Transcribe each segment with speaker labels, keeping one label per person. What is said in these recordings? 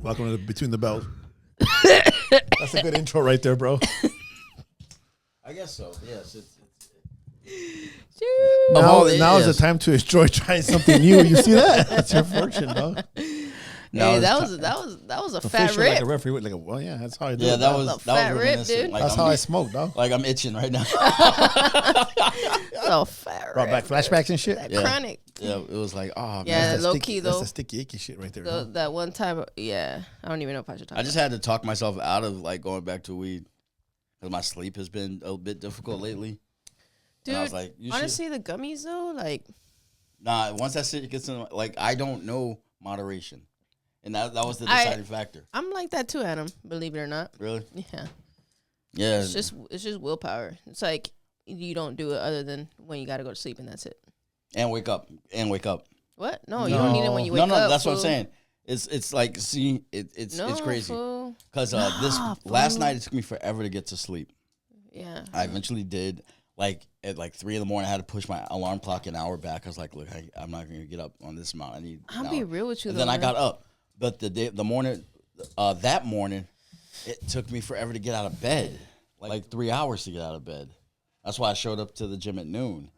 Speaker 1: Welcome to Between the Bellz. That's a good intro right there, bro.
Speaker 2: I guess so. Yes.
Speaker 1: Now is the time to enjoy trying something new. You see that? That's your fortune, dog.
Speaker 3: Hey, that was a fat rip.
Speaker 1: Like a referee, like well, yeah, that's how I do it.
Speaker 2: Yeah, that was
Speaker 3: fat rip,
Speaker 2: reminiscent.
Speaker 3: dude.
Speaker 2: Like,
Speaker 1: That's how I smoke, dog.
Speaker 2: Like I'm itching right now.
Speaker 3: So fat
Speaker 1: Brought back flashbacks and shit.
Speaker 3: That chronic.
Speaker 2: Yeah, it was like, oh
Speaker 3: Yeah,
Speaker 2: man.
Speaker 3: low key though.
Speaker 1: That's the sticky icky shit right there. Huh?
Speaker 3: That one time, yeah, I don't even know if I should talk.
Speaker 2: I just had to talk myself out of like going back to weed because my sleep has been a bit difficult lately.
Speaker 3: Dude,
Speaker 2: and I was like,
Speaker 3: honestly, the gummies though, like,
Speaker 2: nah. Once that shit gets in, like, I don't know moderation, and that was the deciding factor.
Speaker 3: I'm like that too, Adam. Believe it or not.
Speaker 2: Really?
Speaker 3: Yeah.
Speaker 2: Yeah.
Speaker 3: It's just willpower. It's like you don't do it other than when you got to go to sleep, and that's it.
Speaker 2: And wake up.
Speaker 3: What? No, you don't need it when you wake up.
Speaker 2: No, that's
Speaker 3: fool.
Speaker 2: what I'm saying. It's like, see, it's crazy. Because
Speaker 3: Nah,
Speaker 2: last night it took me forever to get to sleep.
Speaker 3: Yeah.
Speaker 2: I eventually did. Like at like 3 a.m, I had to push my alarm clock an hour back. I was like, look, I'm not going to get up on this amount. I need.
Speaker 3: I'll be real with you.
Speaker 2: And
Speaker 3: though,
Speaker 2: then I
Speaker 3: man.
Speaker 2: got up, but that morning, it took me forever to get out of bed. Like 3 hours to get out of bed. That's why I showed up to the gym at noon.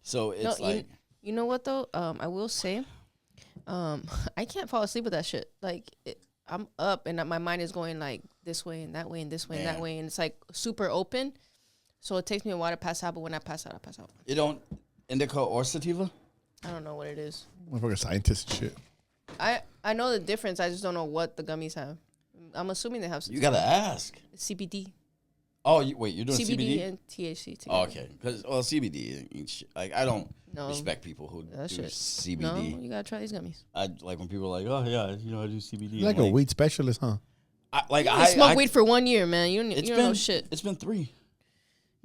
Speaker 2: So it's like,
Speaker 3: you know what though? I will say, I can't fall asleep with that shit. Like I'm up and my mind is going like this way and that way and this way and that way, and it's like super open. So it takes me a while to pass out, but when I pass out, I pass out.
Speaker 2: You don't indica or sativa?
Speaker 3: I don't know what it is.
Speaker 1: Motherfucker scientist and shit.
Speaker 3: I know the difference. I just don't know what the gummies have. I'm assuming they have sativa.
Speaker 2: You got to ask.
Speaker 3: CBD.
Speaker 2: Oh, wait, you're doing
Speaker 3: CBD
Speaker 2: CBD?
Speaker 3: and THC together.
Speaker 2: Oh, okay. Because, CBD, ain't shit. Like, I don't respect people who do
Speaker 3: shit.
Speaker 2: CBD.
Speaker 3: No, you got to try these gummies.
Speaker 2: I like when people are like, oh, yeah, I do CBD.
Speaker 1: You're like a weed specialist, huh?
Speaker 3: I smoked weed for 1 year, man. You don't know shit.
Speaker 2: It's been 3.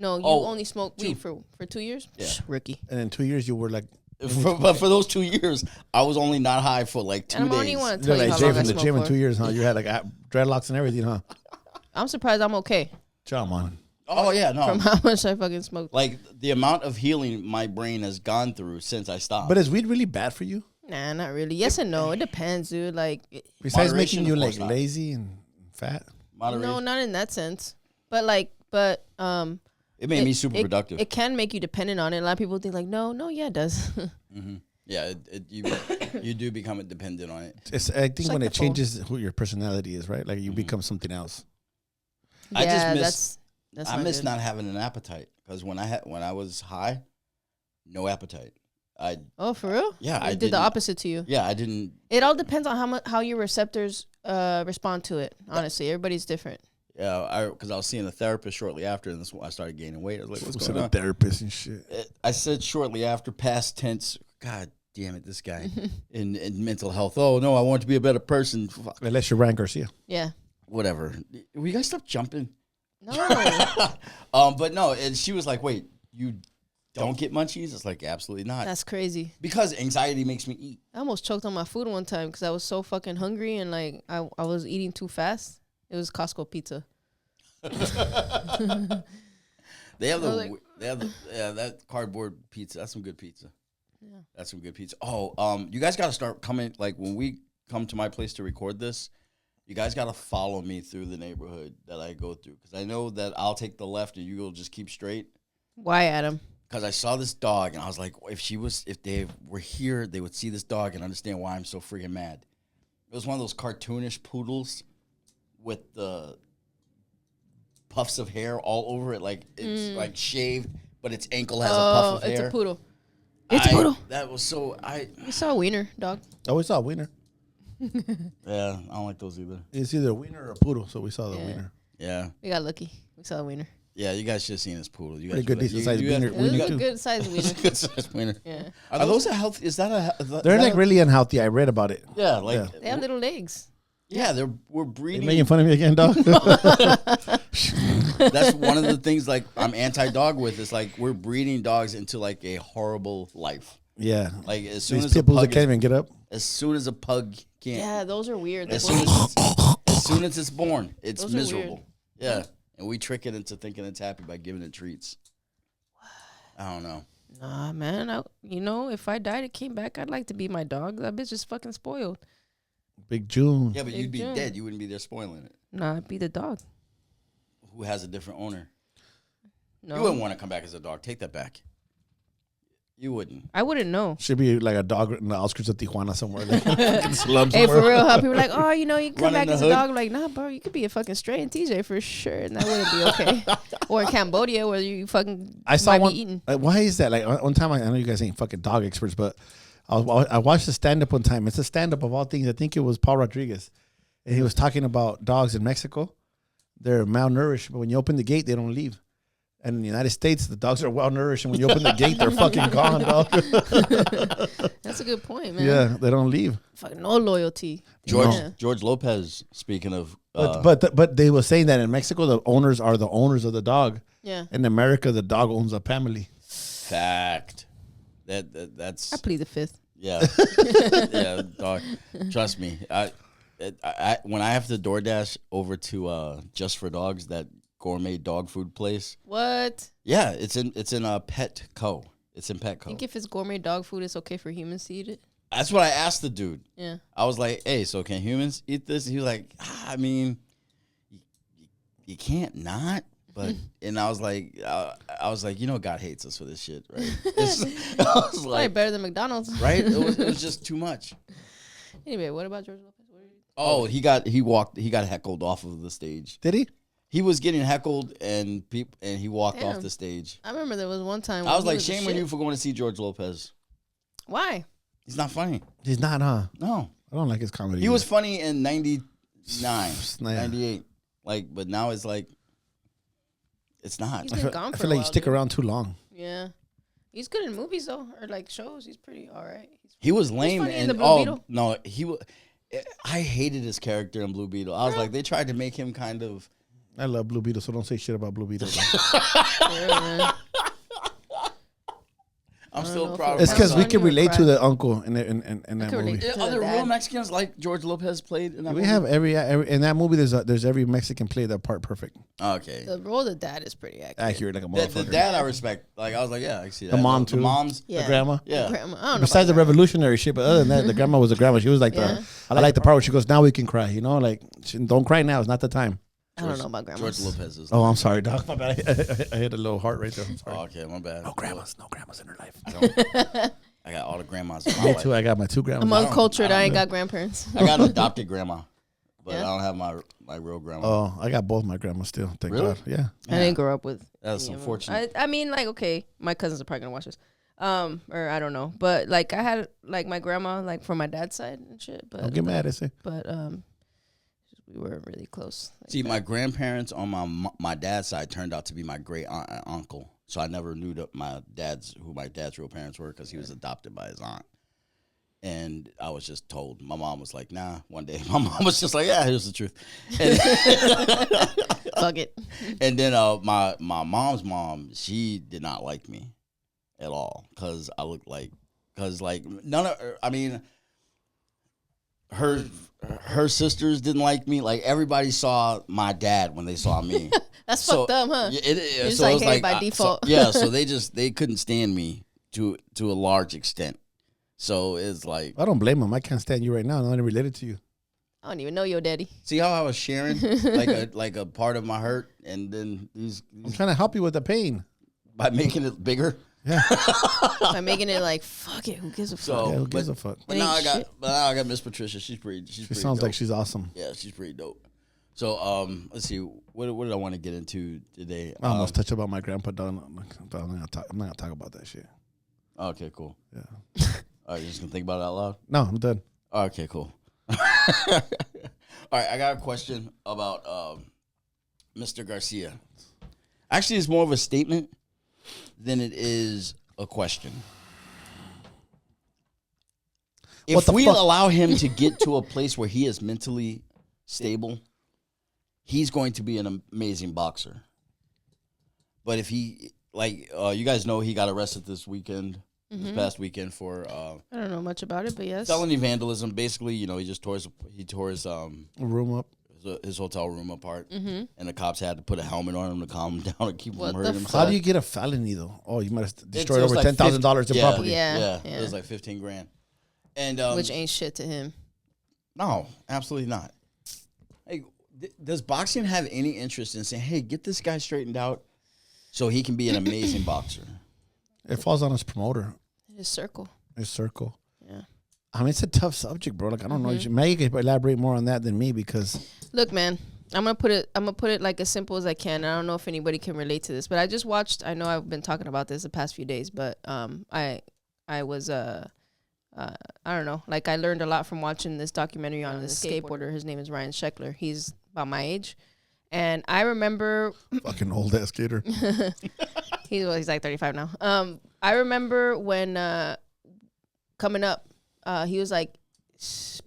Speaker 3: No, you only smoked weed for 2 years?
Speaker 2: Yeah.
Speaker 3: Rookie.
Speaker 1: And in 2 years, you were like...
Speaker 2: But for those 2 years, I was only not high for like 2
Speaker 3: and
Speaker 2: days.
Speaker 3: I only want to
Speaker 1: You're
Speaker 3: tell you
Speaker 1: like
Speaker 3: how
Speaker 1: Jay
Speaker 3: long I
Speaker 1: from the
Speaker 3: smoked
Speaker 1: gym in
Speaker 3: for.
Speaker 1: 2 years, huh? You had like dreadlocks and everything, huh?
Speaker 3: I'm surprised I'm okay
Speaker 1: Come on.
Speaker 2: Oh, yeah, no.
Speaker 3: from how much I fucking smoked.
Speaker 2: Like, the amount of healing my brain has gone through since I stopped.
Speaker 1: But is weed really bad for you?
Speaker 3: Nah, not really. Yes and no. It depends, dude. Like,
Speaker 1: Besides
Speaker 2: Moderation,
Speaker 1: making you
Speaker 2: of
Speaker 1: like
Speaker 2: course not.
Speaker 1: lazy and fat?
Speaker 2: Moderation.
Speaker 3: no, not in that sense. But
Speaker 2: It made me super productive.
Speaker 3: It can make you dependent on it. A lot of people think like, no, yeah, it does.
Speaker 2: Yeah, you do become dependent on it.
Speaker 1: I think
Speaker 3: like
Speaker 1: when
Speaker 3: the
Speaker 1: it changes who your personality is, right? Like you become something else.
Speaker 2: I just
Speaker 3: yeah,
Speaker 2: miss.
Speaker 3: that's
Speaker 2: I
Speaker 3: not
Speaker 2: miss
Speaker 3: good.
Speaker 2: not having an appetite because when I was high, no appetite.
Speaker 3: Oh, for real?
Speaker 2: Yeah,
Speaker 3: I
Speaker 2: I
Speaker 3: did the
Speaker 2: didn't-
Speaker 3: opposite to you.
Speaker 2: Yeah, I didn't.
Speaker 3: It all depends on how your receptors respond to it. Honestly, everybody's different.
Speaker 2: Yeah, because I was seeing a therapist shortly after, and that's when I started gaining weight. I was like, "What's
Speaker 1: Who's
Speaker 2: going
Speaker 1: a
Speaker 2: on?"
Speaker 1: therapist and shit.
Speaker 2: I said shortly after, past tense. God damn it, this guy in mental health. Oh no, I want to be a better person. Fuck.
Speaker 1: Unless you're Ryan Garcia.
Speaker 3: Yeah.
Speaker 2: Whatever. Will you guys stop jumping?
Speaker 3: No.
Speaker 2: But no, and she was like, "Wait, you don't get munchies?" It's like, absolutely not.
Speaker 3: That's crazy.
Speaker 2: Because anxiety makes me eat.
Speaker 3: I almost choked on my food one time because I was so fucking hungry and like I was eating too fast. It was Costco pizza.
Speaker 2: They have that cardboard pizza. That's some good pizza.
Speaker 3: Yeah.
Speaker 2: That's some good pizza. Oh, you guys got to start coming. Like when we come to my place to record this, you guys got to follow me through the neighborhood that I go through because I know that I'll take the left and you will just keep straight.
Speaker 3: Why, Adam?
Speaker 2: Because I saw this dog and I was like, if they were here, they would see this dog and understand why I'm so freaking mad. It was one of those cartoonish poodles with the puffs of hair all over it, like it's like shaved, but its ankle has a puff of hair.
Speaker 3: It's a poodle. It's a poodle.
Speaker 2: That was so
Speaker 3: You saw a wiener, dog.
Speaker 1: Oh, we saw a wiener.
Speaker 2: Yeah, I don't like those either.
Speaker 1: It's either a wiener or a poodle, so we saw the wiener.
Speaker 2: Yeah,
Speaker 3: We got lucky. We saw a wiener.
Speaker 2: yeah. You guys should have seen this poodle. You
Speaker 1: Pretty
Speaker 2: guys
Speaker 1: good,
Speaker 2: were like-
Speaker 1: decent sized wiener.
Speaker 3: It was
Speaker 1: Wiener
Speaker 3: a
Speaker 1: too.
Speaker 3: good sized wiener.
Speaker 2: Good sized wiener.
Speaker 3: Yeah.
Speaker 2: Are those a health? Is that a?
Speaker 1: They're like really unhealthy. I read about it.
Speaker 2: Yeah, like
Speaker 1: Yeah.
Speaker 3: They have little legs.
Speaker 2: yeah. We're
Speaker 1: You
Speaker 2: breeding.
Speaker 1: making fun of me again, dog?
Speaker 2: That's one of the things like I'm anti-dog with. Is like we're breeding dogs into like a horrible life.
Speaker 1: Yeah.
Speaker 2: Like as soon
Speaker 1: These
Speaker 2: as a
Speaker 1: pitbulls that
Speaker 2: pug
Speaker 1: can't even get up.
Speaker 2: as soon as a pug can't.
Speaker 3: Yeah, those are weird.
Speaker 2: As
Speaker 3: Those-
Speaker 2: soon as it's born, it's
Speaker 3: Those are
Speaker 2: miserable. Yeah, and we trick it into thinking it's happy by giving it treats. I don't know.
Speaker 3: Nah, man. If I died, it came back. I'd like to be my dog. That bitch is fucking spoiled.
Speaker 1: Big June.
Speaker 2: Yeah, but
Speaker 3: Big
Speaker 2: you'd be
Speaker 3: June.
Speaker 2: dead. You wouldn't be there spoiling it.
Speaker 3: Nah, it'd be the dog.
Speaker 2: Who has a different owner?
Speaker 3: No,
Speaker 2: You wouldn't want to come back as a dog. Take that back. You wouldn't.
Speaker 3: I wouldn't know.
Speaker 1: Should be like a dog in the outskirts of Tijuana somewhere. Like fucking slum
Speaker 3: Hey,
Speaker 1: somewhere.
Speaker 3: for real, how people are like, oh, you know, you can come
Speaker 2: Running
Speaker 3: back
Speaker 2: the
Speaker 3: as a
Speaker 2: hood.
Speaker 3: dog. Like, nah, bro, you could be a fucking stray in TJ for sure, and that wouldn't be okay. Or in Cambodia, where you fucking
Speaker 1: I saw
Speaker 3: might
Speaker 1: one.
Speaker 3: be eaten.
Speaker 1: Why is that? Like one time, I know you guys ain't fucking dog experts, but I watched a stand up one time. It's a stand up of all things. I think it was Paul Rodriguez, and he was talking about dogs in Mexico. They're malnourished, but when you open the gate, they don't leave. And in the United States, the dogs are well nourished, and when you open the gate, they're fucking gone, dog.
Speaker 3: That's a good point, man.
Speaker 1: Yeah, they don't leave.
Speaker 3: Fucking no loyalty.
Speaker 2: George Lopez. Speaking of,
Speaker 1: But they were saying that in Mexico, the owners are the owners of the dog.
Speaker 3: Yeah.
Speaker 1: In America, the dog owns a family.
Speaker 2: fact. That's
Speaker 3: I plead the fifth.
Speaker 2: yeah, yeah, dog. Trust me. I when I have to DoorDash over to Just for Dogs, that gourmet dog food place.
Speaker 3: What?
Speaker 2: Yeah, it's in Petco. It's in
Speaker 3: I
Speaker 2: Petco.
Speaker 3: think if it's gourmet dog food, it's okay for humans to eat it.
Speaker 2: That's what I asked the dude.
Speaker 3: Yeah.
Speaker 2: I was like, "Hey, so can humans eat this?" He was like, "I mean, you can't not." But and I was like, you know, God hates us for this shit, right? I was
Speaker 3: Probably
Speaker 2: like,
Speaker 3: better than McDonald's.
Speaker 2: right? It was just too much.
Speaker 3: Anyway, what about George Lopez? What are you-
Speaker 2: Oh, he got heckled off of the stage.
Speaker 1: Did he?
Speaker 2: He was getting heckled and he walked off
Speaker 3: Damn.
Speaker 2: the stage.
Speaker 3: I remember there was one time.
Speaker 2: I
Speaker 3: when
Speaker 2: was
Speaker 3: he
Speaker 2: like,
Speaker 3: the
Speaker 2: shame on
Speaker 3: shit.
Speaker 2: you for going to see George Lopez.
Speaker 3: Why?
Speaker 2: He's not funny.
Speaker 1: He's not, huh?
Speaker 2: No.
Speaker 1: I don't like his comedy.
Speaker 2: He was
Speaker 1: either.
Speaker 2: funny in 99,
Speaker 1: Yeah.
Speaker 2: 98. Like, but now it's like, it's not.
Speaker 3: He's
Speaker 1: I
Speaker 3: been
Speaker 1: feel,
Speaker 3: gone
Speaker 1: I
Speaker 3: for
Speaker 1: feel
Speaker 3: a
Speaker 1: like you
Speaker 3: while,
Speaker 1: stick
Speaker 3: dude.
Speaker 1: around too long.
Speaker 3: Yeah. He's good in movies though, or like shows. He's pretty all right.
Speaker 2: He was lame
Speaker 3: funny in
Speaker 2: and
Speaker 3: the Blue Beetle.
Speaker 2: no, he was. I hated his character in Blue Beetle. I was like, they tried to make him kind of.
Speaker 1: I love Blue Beetle, so don't say shit about Blue Beetle.
Speaker 3: Yeah, man.
Speaker 2: I'm
Speaker 3: I don't
Speaker 2: still
Speaker 3: know if
Speaker 2: proud.
Speaker 3: it
Speaker 2: of
Speaker 1: It's because we
Speaker 2: myself.
Speaker 1: can
Speaker 3: Funny or
Speaker 1: relate to
Speaker 3: cry?
Speaker 1: the uncle in that
Speaker 3: could
Speaker 1: movie.
Speaker 3: relate. To
Speaker 2: Are
Speaker 3: the
Speaker 2: there real
Speaker 3: dad.
Speaker 2: Mexicans like George Lopez played in that
Speaker 1: We
Speaker 2: movie?
Speaker 1: have every in that movie. There's every Mexican play that part perfect,
Speaker 2: Okay.
Speaker 3: The role of the dad is pretty accurate.
Speaker 1: accurate like a
Speaker 2: The
Speaker 1: motherfucker.
Speaker 2: dad I respect. Like I was like, yeah, I see that.
Speaker 1: The mom,
Speaker 2: The
Speaker 1: too.
Speaker 2: moms.
Speaker 3: Yeah.
Speaker 1: The grandma.
Speaker 2: Yeah.
Speaker 3: Grandma. I don't know.
Speaker 1: Besides the
Speaker 3: about
Speaker 1: revolutionary shit, but other than that, the grandma was a grandma. She was like
Speaker 3: Yeah.
Speaker 1: I like the part where she goes, "Now we can cry," you know, like don't cry now. It's not the time.
Speaker 3: I don't know about grandmas.
Speaker 2: George Lopez is.
Speaker 1: Oh, I'm sorry, dog. My bad. I hit a little heart right there. I'm sorry.
Speaker 2: Oh, okay, my bad.
Speaker 1: No grandmas in her life.
Speaker 2: I got all the grandmas in my
Speaker 1: Me
Speaker 2: life.
Speaker 1: too. I got my two grandmas.
Speaker 3: I'm
Speaker 2: I don't-
Speaker 3: uncultured.
Speaker 2: I
Speaker 3: I ain't
Speaker 2: don't-
Speaker 3: got grandparents.
Speaker 2: I got an adopted grandma, but
Speaker 3: Yeah?
Speaker 2: I don't have my real grandma.
Speaker 1: Oh, I got both my grandmas still. Thank
Speaker 2: Really?
Speaker 1: God. Yeah.
Speaker 3: I didn't grow up with.
Speaker 2: That's
Speaker 3: any of them.
Speaker 2: unfortunate.
Speaker 3: I mean, like, okay, my cousins are probably gonna watch this, or I don't know, but like, I had like my grandma, like from my dad's side and shit. But
Speaker 1: Don't get mad. I say.
Speaker 3: But we weren't really close. Like
Speaker 2: See,
Speaker 3: that.
Speaker 2: my grandparents on my dad's side turned out to be my great aunt and uncle. So I never knew who my dad's real parents were because he was adopted by his aunt. And I was just told. My mom was like, "Nah." One day, my mom was just like, "Yeah, here's the truth." And,
Speaker 3: Fuck it.
Speaker 2: and then my mom's mom, she did not like me at all because I looked like none of I mean her sisters didn't like me. Like everybody saw my dad when they saw me.
Speaker 3: That's
Speaker 2: So,
Speaker 3: fucked up, huh?
Speaker 2: Yeah,
Speaker 3: just
Speaker 2: so
Speaker 3: like
Speaker 2: it was
Speaker 3: hated
Speaker 2: like
Speaker 3: by default.
Speaker 2: So they couldn't stand me to a large extent. So it's like,
Speaker 1: I don't blame them. I can't stand you right now. I'm not related to you.
Speaker 3: I don't even know your daddy.
Speaker 2: see how I was sharing like a part of my hurt, and then these
Speaker 1: I'm trying to help you with the pain.
Speaker 2: by making it bigger.
Speaker 1: Yeah.
Speaker 3: By making it like, fuck it, who gives a fuck?
Speaker 2: So
Speaker 1: Yeah, who
Speaker 2: but,
Speaker 1: gives a fuck?
Speaker 2: but
Speaker 3: It
Speaker 2: now
Speaker 3: ain't shit.
Speaker 2: I got Miss Patricia. She's pretty.
Speaker 1: She
Speaker 2: pretty
Speaker 1: sounds
Speaker 2: dope.
Speaker 1: like she's awesome.
Speaker 2: Yeah, she's pretty dope. So let's see. What did I want to get into today?
Speaker 1: I almost touched about my grandpa, but I'm not gonna talk about that shit.
Speaker 2: Okay, cool.
Speaker 1: Yeah.
Speaker 2: All right, you're just gonna think about it out loud.
Speaker 1: No, I'm done.
Speaker 2: Okay, cool. All right, I got a question about Mr. Garcia. Actually, it's more of a statement than it is a question.
Speaker 1: What
Speaker 2: If
Speaker 1: the
Speaker 2: we
Speaker 1: fuck?
Speaker 2: allow him to get to a place where he is mentally stable, he's going to be an amazing boxer. But if he, like, you guys know he got arrested this past weekend for
Speaker 3: I don't know much about it, but yes.
Speaker 2: felony vandalism. Basically, he just tore his
Speaker 1: Room up.
Speaker 2: his hotel room apart, and the cops had to put a helmet on him to calm him down and keep him
Speaker 3: What
Speaker 2: from
Speaker 3: the
Speaker 2: hurting
Speaker 3: fuck?
Speaker 2: himself.
Speaker 1: How do you get a felony though? Oh, you might have
Speaker 2: It
Speaker 1: destroyed
Speaker 2: was
Speaker 1: over
Speaker 2: like
Speaker 1: $10,000 in
Speaker 2: yeah,
Speaker 1: property.
Speaker 3: Yeah,
Speaker 2: Yeah,
Speaker 3: yeah.
Speaker 2: it was like $15,000, and
Speaker 3: Which ain't shit to him.
Speaker 2: No, absolutely not. Hey, does boxing have any interest in saying, hey, get this guy straightened out so he can be an amazing boxer?
Speaker 1: It falls on his promoter.
Speaker 3: His circle.
Speaker 1: His circle.
Speaker 3: Yeah.
Speaker 1: I mean, it's a tough subject, bro. Like, I don't know. Maggie can elaborate more on that than me because.
Speaker 3: Look, man, I'm gonna put it like as simple as I can. I don't know if anybody can relate to this, but I just watched. I know I've been talking about this the past few days, but I was I don't know. Like, I learned a lot from watching this documentary on this skateboarder. His name is Ryan Sheckler. He's about my age, and I remember
Speaker 1: fucking old ass skater.
Speaker 3: he's like 35 now. I remember when coming up. He was like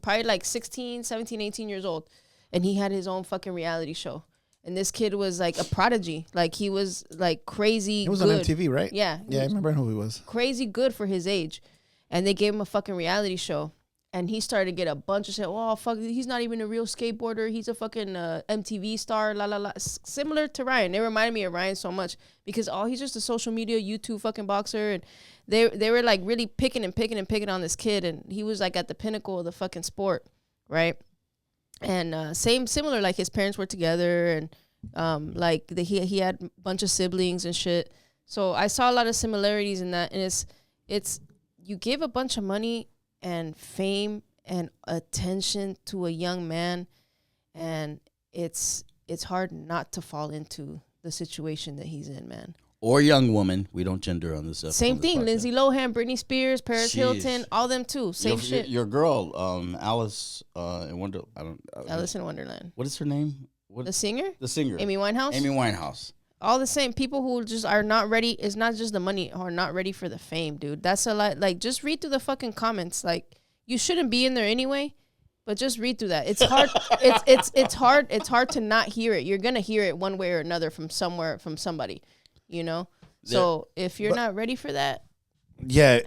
Speaker 3: probably like 16, 17, 18 years old. And he had his own fucking reality show. And this kid was like a prodigy. Like, he was like crazy.
Speaker 1: He was
Speaker 3: good.
Speaker 1: on MTV, right?
Speaker 3: Yeah.
Speaker 1: Yeah, I remember who he was.
Speaker 3: Crazy good for his age. And they gave him a fucking reality show. And he started to get a bunch of shit. Oh, fuck, he's not even a real skateboarder. He's a fucking MTV star, la, la, la. Similar to Ryan. They reminded me of Ryan so much. Because he's just a social media YouTube fucking boxer. And they were like really picking on this kid. And he was like at the pinnacle of the fucking sport, right? And similar, like his parents were together. And like he had a bunch of siblings and shit. So I saw a lot of similarities in that. And it's you give a bunch of money and fame and attention to a young man, and it's hard not to fall into the situation that he's in, man.
Speaker 2: Or young woman. We don't gender on this.
Speaker 3: Same thing. Lindsay Lohan, Britney Spears, Paris Hilton, all them too. Same shit.
Speaker 2: Your girl, Alice in Wonder.
Speaker 3: Alice in Wonderland.
Speaker 2: What is her name?
Speaker 3: The singer.
Speaker 2: The singer.
Speaker 3: Amy Winehouse.
Speaker 2: Amy Winehouse.
Speaker 3: All the same people who just are not ready. It's not just the money, or not ready for the fame, dude. That's a lot. Like, just read through the fucking comments. Like, you shouldn't be in there anyway, but just read through that. It's hard. it's hard. It's hard to not hear it. You're gonna hear it one way or another from somewhere, from somebody, you know. So if you're not ready for that,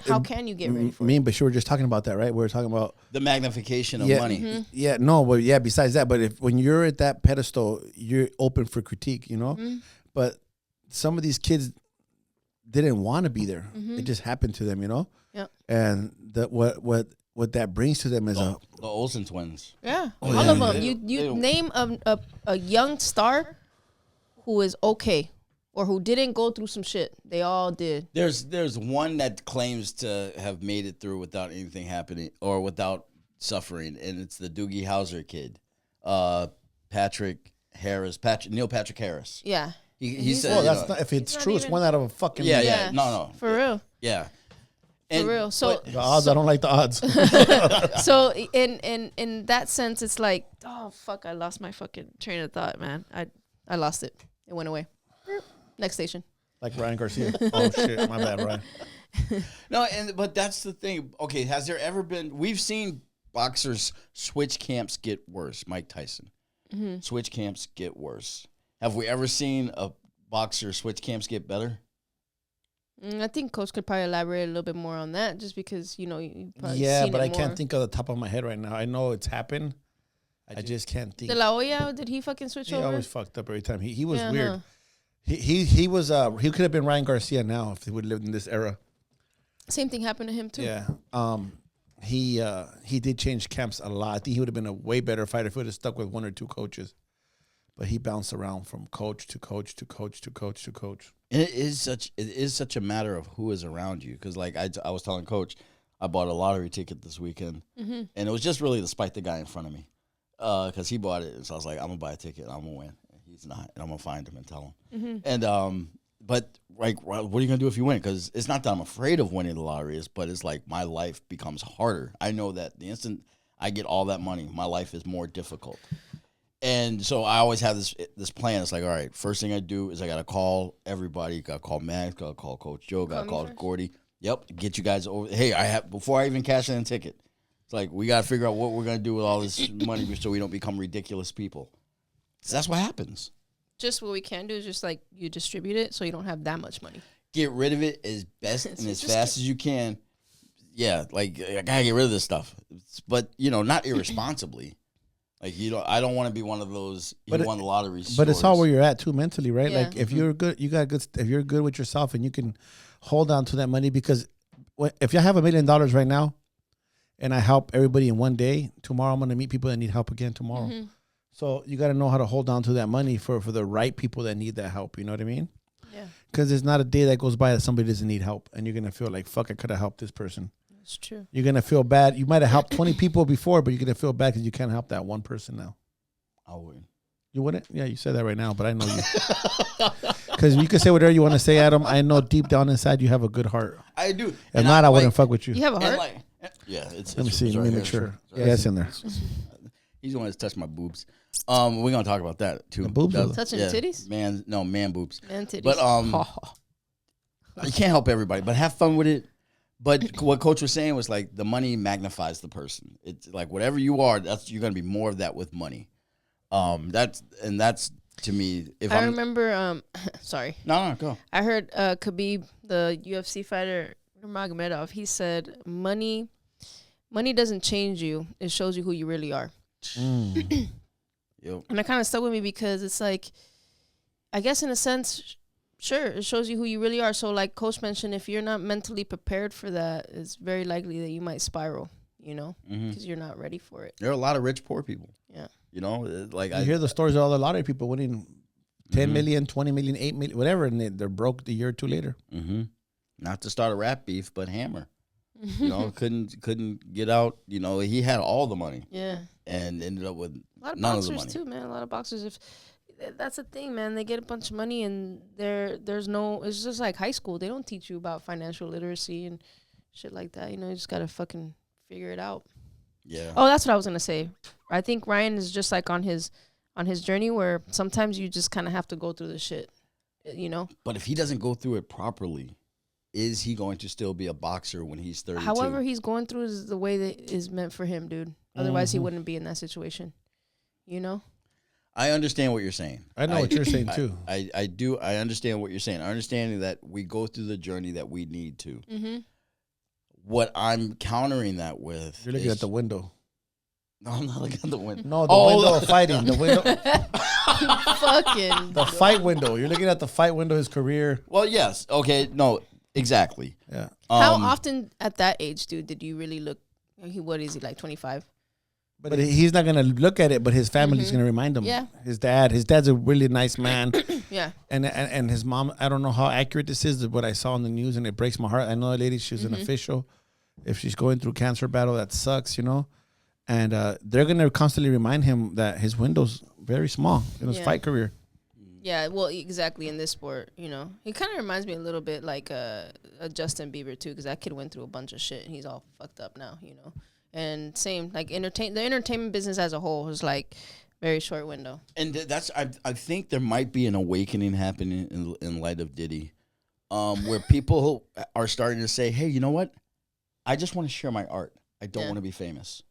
Speaker 3: how can you get ready for it?
Speaker 1: Me and Bashir were just talking about that, right? We were talking about
Speaker 2: the magnification of money.
Speaker 3: Mm-hmm.
Speaker 1: Yeah, no, but yeah. Besides that, but when you're at that pedestal, you're open for critique, you know.
Speaker 3: Mm-hmm.
Speaker 1: But some of these kids didn't want to be there.
Speaker 3: Mm-hmm.
Speaker 1: It just happened to them, you know.
Speaker 3: Yep.
Speaker 1: And what that brings to them is
Speaker 2: the Olsen twins.
Speaker 3: Yeah,
Speaker 1: Oh,
Speaker 3: all
Speaker 1: yeah.
Speaker 3: of them. You name a young star who is okay or who didn't go through some shit. They all did.
Speaker 2: There's one that claims to have made it through without anything happening or without suffering, and it's the Doogie Howser kid, Neil Patrick Harris.
Speaker 3: Yeah.
Speaker 2: He said,
Speaker 1: well, that's not, if it's true, it's one out of a fucking
Speaker 2: yeah. No.
Speaker 3: For real.
Speaker 2: Yeah.
Speaker 3: For real. So
Speaker 1: the odds, I don't like the odds.
Speaker 3: So in that sense, it's like, oh fuck, I lost my fucking train of thought, man. I lost it. It went away. Next station.
Speaker 1: Like Ryan Garcia. Oh shit, my bad, Ryan.
Speaker 2: No, but that's the thing. Okay, has there ever been? We've seen boxers switch camps get worse. Mike Tyson. Mm-hmm. Switch camps get worse. Have we ever seen a boxer switch camps get better?
Speaker 3: I think Coach could probably elaborate a little bit more on that, just because you probably
Speaker 1: yeah,
Speaker 3: seen
Speaker 1: but
Speaker 3: it
Speaker 1: I
Speaker 3: more.
Speaker 1: can't think of the top of my head right now. I know it's happened. I just can't think.
Speaker 3: De La Hoya, did he fucking switch
Speaker 1: He
Speaker 3: over?
Speaker 1: always fucked up every time. He was weird.
Speaker 3: Huh.
Speaker 1: He was he could have been Ryan Garcia now if he would have lived in this era.
Speaker 3: Same thing happened to him too.
Speaker 1: Yeah. He did change camps a lot. I think he would have been a way better fighter if he would have stuck with one or two coaches. But he bounced around from coach to coach to coach to coach to coach.
Speaker 2: And it is such a matter of who is around you. Because like I was telling Coach, I bought a lottery ticket this weekend, and it was just really to spite the guy in front of me, because he bought it. And so I was like, I'm gonna buy a ticket, I'm gonna win. And he's not, and I'm gonna find him and tell him. And but like, what are you gonna do if you win? Because it's not that I'm afraid of winning the lottery, but it's like my life becomes harder. I know that the instant I get all that money, my life is more difficult. And so I always have this plan. It's like, all right, first thing I do is I got to call everybody. Got to call Magz, got to call Coach Joe, got to call Gordy. Yep, get you guys over. Hey, before I even cash in a ticket, it's like we got to figure out what we're going to do with all this money so we don't become ridiculous people. So that's what happens.
Speaker 3: Just what we can do is just like you distribute it so you don't have that much money.
Speaker 2: Get rid of it as best and as fast as you can. Yeah, like I got to get rid of this stuff. But, not irresponsibly. Like I don't want to be one of those. You won the lottery.
Speaker 1: But it's all where you're at too mentally, right?
Speaker 3: Yeah.
Speaker 1: Like if you're good, if you're good with yourself and you can hold on to that money, because if you have $1 million right now, and I help everybody in one day, tomorrow I'm going to meet people that need help again tomorrow.
Speaker 3: Mm-hmm.
Speaker 1: So you got to know how to hold on to that money for the right people that need that help. You know what I mean?
Speaker 3: Yeah.
Speaker 1: Because there's not a day that goes by that somebody doesn't need help. And you're going to feel like, fuck, I could have helped this person.
Speaker 3: It's true.
Speaker 1: You're going to feel bad. You might have helped 20 people before, but you're going to feel bad because you can't help that one person now.
Speaker 2: I wouldn't.
Speaker 1: You wouldn't? Yeah, you said that right now, but I know you. Because you can say whatever you want to say, Adam. I know deep down inside you have a good heart.
Speaker 2: I do.
Speaker 1: If not, I wouldn't fuck with you.
Speaker 3: You have a heart?
Speaker 2: Yeah. It's
Speaker 1: Let me see.
Speaker 2: right
Speaker 1: Let me
Speaker 2: here.
Speaker 1: make sure.
Speaker 2: It's
Speaker 1: Yeah, it's in there.
Speaker 2: He's the one that's touched my boobs. We're gonna talk about that too.
Speaker 1: The boobs?
Speaker 3: Touching the titties?
Speaker 2: Man boobs.
Speaker 3: Man titties.
Speaker 2: But you can't help everybody, but have fun with it. But what Coach was saying was like the money magnifies the person. It's like whatever you are, you're gonna be more of that with money. That's to me. If
Speaker 3: I remember. Sorry.
Speaker 2: No, go.
Speaker 3: I heard Khabib, the UFC fighter Nurmagomedov. He said, "Money doesn't change you. It shows you who you really are."
Speaker 2: Yep.
Speaker 3: And that kind of stuck with me because it's like, I guess in a sense, sure, it shows you who you really are. So like Coach mentioned, if you're not mentally prepared for that, it's very likely that you might spiral, because you're not ready for it.
Speaker 2: There are a lot of rich, poor people.
Speaker 3: Yeah.
Speaker 2: Like
Speaker 1: You hear the stories of all the lottery people winning 10 million, 20 million, 8 million, whatever, and they're broke the year or two later.
Speaker 2: Mm-hmm. Not to start a rap beef, but Hammer. Couldn't get out. He had all the money.
Speaker 3: Yeah.
Speaker 2: And ended up with
Speaker 3: a lot of
Speaker 2: none of the
Speaker 3: boxers
Speaker 2: money.
Speaker 3: too, man. A lot of boxers. If that's the thing, man, they get a bunch of money and there's no. It's just like high school. They don't teach you about financial literacy and shit like that. You just gotta fucking figure it out.
Speaker 2: Yeah.
Speaker 3: Oh, that's what I was gonna say. I think Ryan is just like on his journey where sometimes you just kind of have to go through the shit.
Speaker 2: But if he doesn't go through it properly, is he going to still be a boxer when he's 32?
Speaker 3: However he's going through is the way that is meant for him, dude. Otherwise, he wouldn't be in that situation.
Speaker 2: I understand what you're saying.
Speaker 1: I know what you're saying, too.
Speaker 2: I do. I understand what you're saying. I understand that we go through the journey that we need to.
Speaker 3: Mm-hmm.
Speaker 2: What I'm countering that with
Speaker 1: You're looking at the window.
Speaker 2: No, I'm not looking at the window.
Speaker 1: No, the window of fighting. The window.
Speaker 3: Fucking.
Speaker 1: The fight window. You're looking at the fight window, his career.
Speaker 2: Well, yes. Okay. No, exactly.
Speaker 1: Yeah.
Speaker 3: How often at that age, dude, did you really look? What is he, like 25?
Speaker 1: But he's not going to look at it, but his family's going to remind him.
Speaker 3: Yeah.
Speaker 1: His dad's a really nice man.
Speaker 3: Yeah.
Speaker 1: And his mom, I don't know how accurate this is, what I saw on the news, and it breaks my heart. I know a lady, she was an official. If she's going through cancer battle, that sucks, And they're going to constantly remind him that his window's very small in his fight career.
Speaker 3: Yeah, well, exactly in this sport, He kind of reminds me a little bit like a Justin Bieber, too, because that kid went through a bunch of shit, and he's all fucked up now, And same, like the entertainment business as a whole is like very short window.
Speaker 2: And that's I think there might be an awakening happening in light of Diddy, where people are starting to say, hey, you know what? I just want to share my art. I don't want to be famous.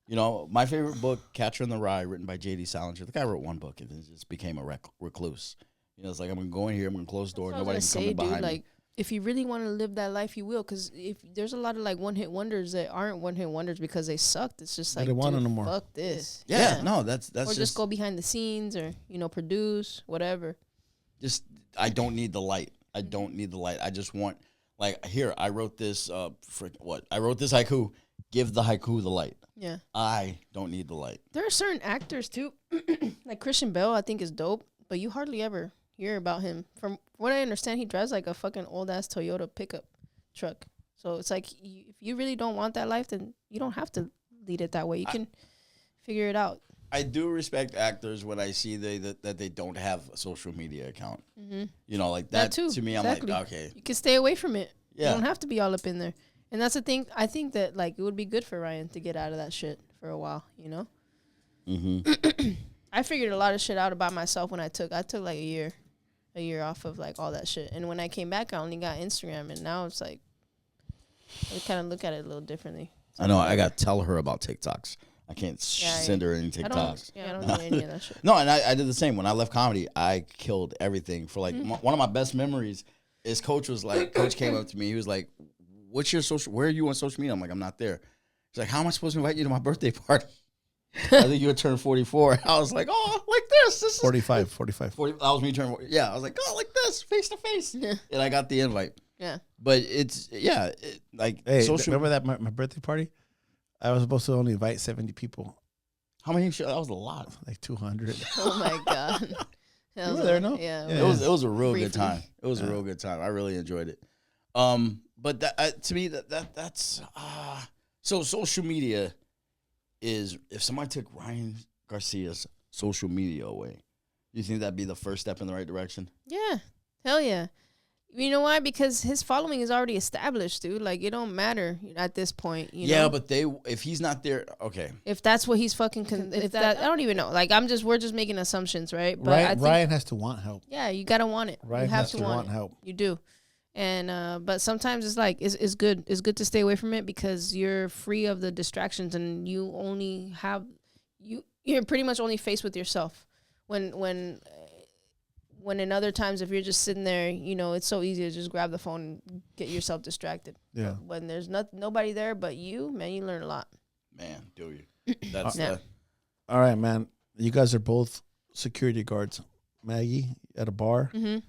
Speaker 2: My favorite book, Catcher in the Rye, written by J.D. Salinger. The guy wrote one book and then just became a recluse. It's like, I'm going to go in here, I'm going to close the door, nobody can come in behind me.
Speaker 3: If you really want to live that life, you will. Because if there's a lot of like one-hit wonders that aren't one-hit wonders because they sucked. It's just like,
Speaker 1: don't want it no more.
Speaker 3: Fuck this.
Speaker 2: Yeah, no, that's
Speaker 3: or just go behind the scenes or produce whatever.
Speaker 2: Just I don't need the light. I don't need the light. I just want here. I wrote this. I wrote this haiku. Give the haiku the light.
Speaker 3: Yeah.
Speaker 2: I don't need the light.
Speaker 3: There are certain actors too, like Christian Bale. I think is dope, but you hardly ever hear about him. From what I understand, he drives like a fucking old ass Toyota pickup truck. So it's like, if you really don't want that life, then you don't have to lead it that way. You can figure it out.
Speaker 2: I do respect actors when I see that they don't have a social media account. Mm-hmm. Like that too. To me, exactly. I'm like, okay.
Speaker 3: You can stay away from it.
Speaker 2: Yeah.
Speaker 3: You don't have to be all up in there. And that's the thing. I think that like it would be good for Ryan to get out of that shit for a while, Mm-hmm. I figured a lot of shit out about myself when I took like a year off of like all that shit. And when I came back, I only got Instagram, and now it's like I kind of look at it a little differently.
Speaker 2: I know. I got to tell her about TikToks. I can't send her any TikToks.
Speaker 3: I don't do any of that shit.
Speaker 2: No, and I did the same. When I left comedy, I killed everything. For like one of my best memories is Coach came up to me. He was like, "What's your social? Where are you on social media?" I'm like, "I'm not there." He's like, "How am I supposed to invite you to my birthday party?" I think you would turn 44. I was like, "Oh, like this." This
Speaker 1: 45.
Speaker 2: Is 40, that was me turning. Yeah, I was like, "Oh, like this, face to face."
Speaker 3: Yeah.
Speaker 2: And I got the invite.
Speaker 3: Yeah.
Speaker 2: But it's
Speaker 1: Hey, social. Remember that my birthday party? I was supposed to only invite 70 people,
Speaker 2: How many? That was a lot.
Speaker 1: like 200.
Speaker 3: Oh my god.
Speaker 1: You were there, no?
Speaker 3: Yeah.
Speaker 1: Yeah.
Speaker 2: It was a real
Speaker 3: Briefly.
Speaker 2: good time. It was a real good time. I really enjoyed it. But that to me that's so social media is, if somebody took Ryan Garcia's social media away, you think that'd be the first step in the right direction?
Speaker 3: Yeah. Hell yeah. You know why? Because his following is already established, dude. Like, it don't matter at this point. You know?
Speaker 2: But if he's not there, okay.
Speaker 3: If that's what he's fucking, if that, I don't even know. Like, we're just making assumptions, right? But I think,
Speaker 1: Ryan has to want help.
Speaker 3: yeah, you gotta want it.
Speaker 1: Ryan
Speaker 3: you have
Speaker 1: has
Speaker 3: to want
Speaker 1: help.
Speaker 3: You do. And but sometimes it's like it's good. It's good to stay away from it because you're free of the distractions, and you only have you're pretty much only faced with yourself. When in other times, if you're just sitting there, you know, it's so easy to just grab the phone and get yourself distracted.
Speaker 1: Yeah.
Speaker 3: But when there's nobody there but you, man, you learn a lot.
Speaker 2: Man, do you? That's
Speaker 3: Yeah.
Speaker 1: All right, man. You guys are both security guards. Maggie at a bar.
Speaker 3: Mm-hmm.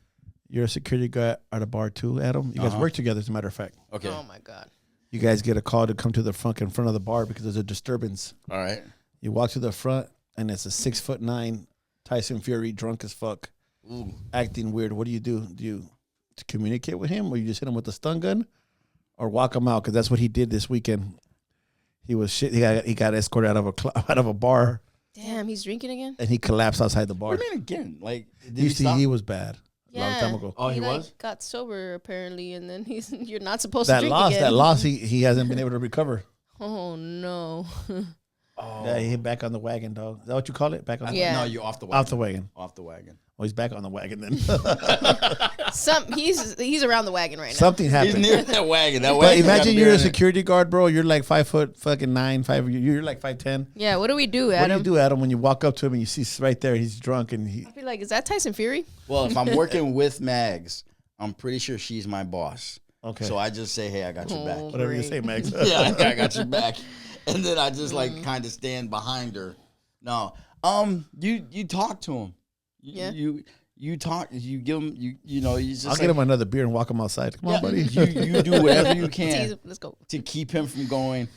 Speaker 1: You're a security guard at a bar too, Adam. You guys work together, as a matter of fact.
Speaker 2: okay.
Speaker 3: Oh my god.
Speaker 1: You guys get a call to come to the front in front of the bar because there's a disturbance.
Speaker 2: All right.
Speaker 1: You walk to the front, and it's a 6'9" Tyson Fury, drunk as fuck,
Speaker 2: Ooh.
Speaker 1: acting weird. What do? Do you to communicate with him, or you just hit him with a stun gun, or walk him out? Because that's what he did this weekend. He was shit. He got escorted out of a bar,
Speaker 3: Damn, he's drinking again?
Speaker 1: and he collapsed outside the bar.
Speaker 2: What do you mean again? Like, did
Speaker 1: You
Speaker 2: he
Speaker 1: see,
Speaker 2: stop?
Speaker 1: he was bad a long time ago.
Speaker 2: Oh, he
Speaker 3: like,
Speaker 2: was?
Speaker 3: got sober apparently, and then you're not supposed to
Speaker 1: That
Speaker 3: drink
Speaker 1: loss,
Speaker 3: again.
Speaker 1: he hasn't been able to recover.
Speaker 3: Oh no.
Speaker 2: Oh.
Speaker 1: Yeah, he hit back on the wagon, dog. Is that what you call it? Back on the
Speaker 3: Yeah.
Speaker 2: No, you off the wagon.
Speaker 1: Off the wagon.
Speaker 2: Off the wagon.
Speaker 1: Oh, he's back on the wagon then.
Speaker 3: He's around the wagon right now.
Speaker 1: Something
Speaker 2: He's
Speaker 1: happened.
Speaker 2: near that wagon. That
Speaker 1: But
Speaker 2: wagon.
Speaker 1: imagine you're a security guard, bro. You're like 5'9", you're like 5'10".
Speaker 3: Yeah, what do we do,
Speaker 1: What do
Speaker 3: Adam?
Speaker 1: you do, Adam, when you walk up to him and you see right there he's drunk and he?
Speaker 3: I'd be like, is that Tyson Fury?
Speaker 2: Well, if I'm working with Magz, I'm pretty sure she's my boss.
Speaker 1: Okay.
Speaker 2: So I just say, hey, I got your back.
Speaker 3: Oh.
Speaker 1: Whatever you
Speaker 3: Great.
Speaker 1: say, Max.
Speaker 2: Yeah, I got your back. And then I just like kind of stand behind her. No. You talk to him.
Speaker 3: Yeah.
Speaker 2: You talk, you give him, you know, you just
Speaker 1: I'll get him another beer and walk him outside. Come on, buddy.
Speaker 2: You do whatever you
Speaker 3: Tease
Speaker 2: can
Speaker 3: him. Let's go.
Speaker 2: to keep him from going.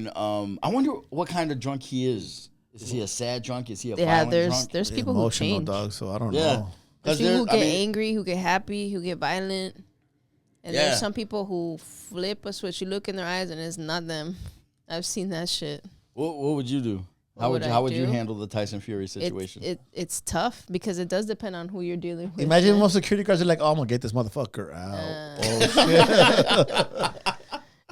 Speaker 2: I wonder what kind of drunk he is. Is he a sad drunk? Is he a
Speaker 3: Yeah,
Speaker 2: violent drunk?
Speaker 3: there's people who
Speaker 1: Emotional,
Speaker 3: change.
Speaker 1: dog. So I don't
Speaker 2: Yeah.
Speaker 1: know.
Speaker 3: There's people who get angry, who get happy, who get violent. And
Speaker 2: Yeah.
Speaker 3: there's some people who flip a switch. You look in their eyes and it's not them. I've seen that shit.
Speaker 2: What would you do? How
Speaker 3: would I
Speaker 2: would you
Speaker 3: do?
Speaker 2: handle the Tyson Fury situation?
Speaker 3: It's tough because it does depend on who you're dealing with.
Speaker 1: Imagine
Speaker 3: man.
Speaker 1: most security guards are like, "Oh, I'm gonna get this motherfucker out." Oh shit!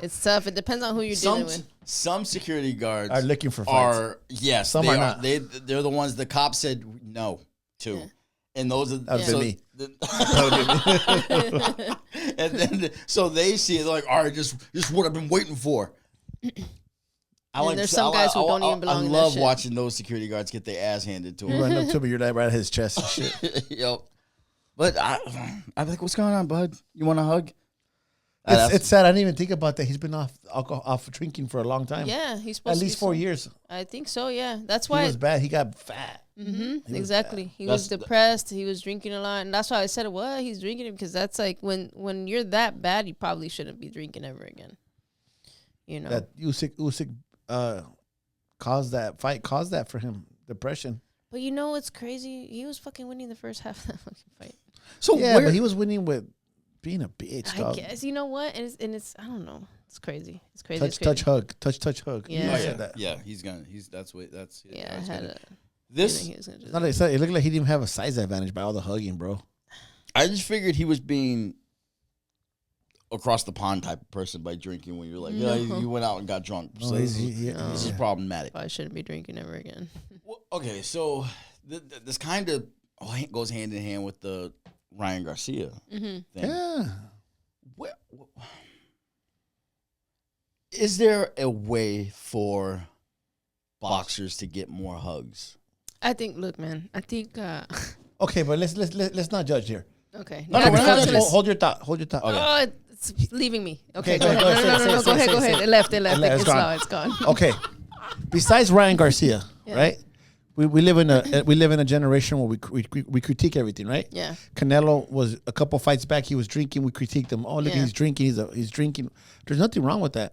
Speaker 3: It's tough. It depends on who you're dealing with.
Speaker 2: Some security guards
Speaker 1: Are looking for fights.
Speaker 2: Yes,
Speaker 1: Some
Speaker 2: they
Speaker 1: are not.
Speaker 2: They're the ones the cops said no to,
Speaker 3: Yeah.
Speaker 2: and those are
Speaker 1: That would've been me.
Speaker 2: and then so they see it, they're like, all right, just what I've been waiting for.
Speaker 3: And there's some guys who don't even belong
Speaker 2: I
Speaker 3: in that
Speaker 2: love
Speaker 3: shit.
Speaker 2: watching those security guards get their ass handed to
Speaker 1: You
Speaker 2: them.
Speaker 1: run up to me, you're like right at his chest and shit.
Speaker 2: Yep. But I'm like, what's going on, bud? You want a hug?
Speaker 1: It's sad. I didn't even think about that. He's been off alcohol, off drinking for a long time.
Speaker 3: Yeah, he's supposed
Speaker 1: At
Speaker 3: to
Speaker 1: least
Speaker 3: be
Speaker 1: 4
Speaker 3: so-
Speaker 1: years.
Speaker 3: I think so, yeah. That's
Speaker 1: He
Speaker 3: why.
Speaker 1: was bad. He got fat.
Speaker 3: Mm-hmm, exactly. He was
Speaker 2: That's-
Speaker 3: depressed. He was drinking a lot. And that's why I said, what? He's drinking it because that's like when you're that bad, you probably shouldn't be drinking ever again. You know?
Speaker 1: That Usyk caused that for him. Depression.
Speaker 3: But you know what's crazy? He was fucking winning the first half of that fucking fight.
Speaker 2: So
Speaker 1: Yeah,
Speaker 2: where,
Speaker 1: but he was winning with being a bitch,
Speaker 3: I
Speaker 1: dog.
Speaker 3: guess. You know what? And it's I don't know. It's crazy. It's crazy.
Speaker 1: Touch,
Speaker 3: it's crazy.
Speaker 1: hug. Touch, hug.
Speaker 3: Yeah.
Speaker 1: You
Speaker 2: Oh,
Speaker 1: said that.
Speaker 2: yeah, that's
Speaker 3: Yeah, I
Speaker 2: that's
Speaker 3: had
Speaker 2: good.
Speaker 3: a
Speaker 2: This
Speaker 3: feeling he was gonna do
Speaker 1: It's
Speaker 3: that.
Speaker 1: not like, it looked like he didn't even have a size advantage by all the hugging, bro.
Speaker 2: I just figured he was being across the pond type of person by drinking when you're like, yeah,
Speaker 3: No.
Speaker 2: you went out and got drunk.
Speaker 1: No,
Speaker 2: So this
Speaker 3: No.
Speaker 2: is problematic.
Speaker 3: Probably shouldn't be drinking ever again.
Speaker 2: Well, okay, so this kind of goes hand in hand with the Ryan Garcia thing.
Speaker 1: Yeah.
Speaker 2: Is there a way for boxers to get more hugs?
Speaker 3: I think. Look, man. I think.
Speaker 1: Okay, but let's not judge here.
Speaker 3: Okay.
Speaker 2: No, no, we're not
Speaker 3: That's-
Speaker 2: judging.
Speaker 1: Hold your thought. Hold your thought.
Speaker 2: Okay.
Speaker 3: Oh, it's leaving me. Okay,
Speaker 1: Okay,
Speaker 3: go ahead.
Speaker 1: go ahead,
Speaker 3: No,
Speaker 1: say
Speaker 3: go
Speaker 1: it,
Speaker 3: ahead,
Speaker 1: say
Speaker 3: go
Speaker 1: it.
Speaker 3: ahead. It left.
Speaker 1: It's
Speaker 3: It's
Speaker 1: gone.
Speaker 3: now. It's gone.
Speaker 1: Okay. Besides Ryan Garcia,
Speaker 3: Yeah.
Speaker 1: right? We live in a generation where we critique everything, right?
Speaker 3: Yeah.
Speaker 1: Canelo was a couple fights back. He was drinking. We critiqued him. Oh, look,
Speaker 3: Yeah.
Speaker 1: he's drinking. He's drinking. There's nothing wrong with that.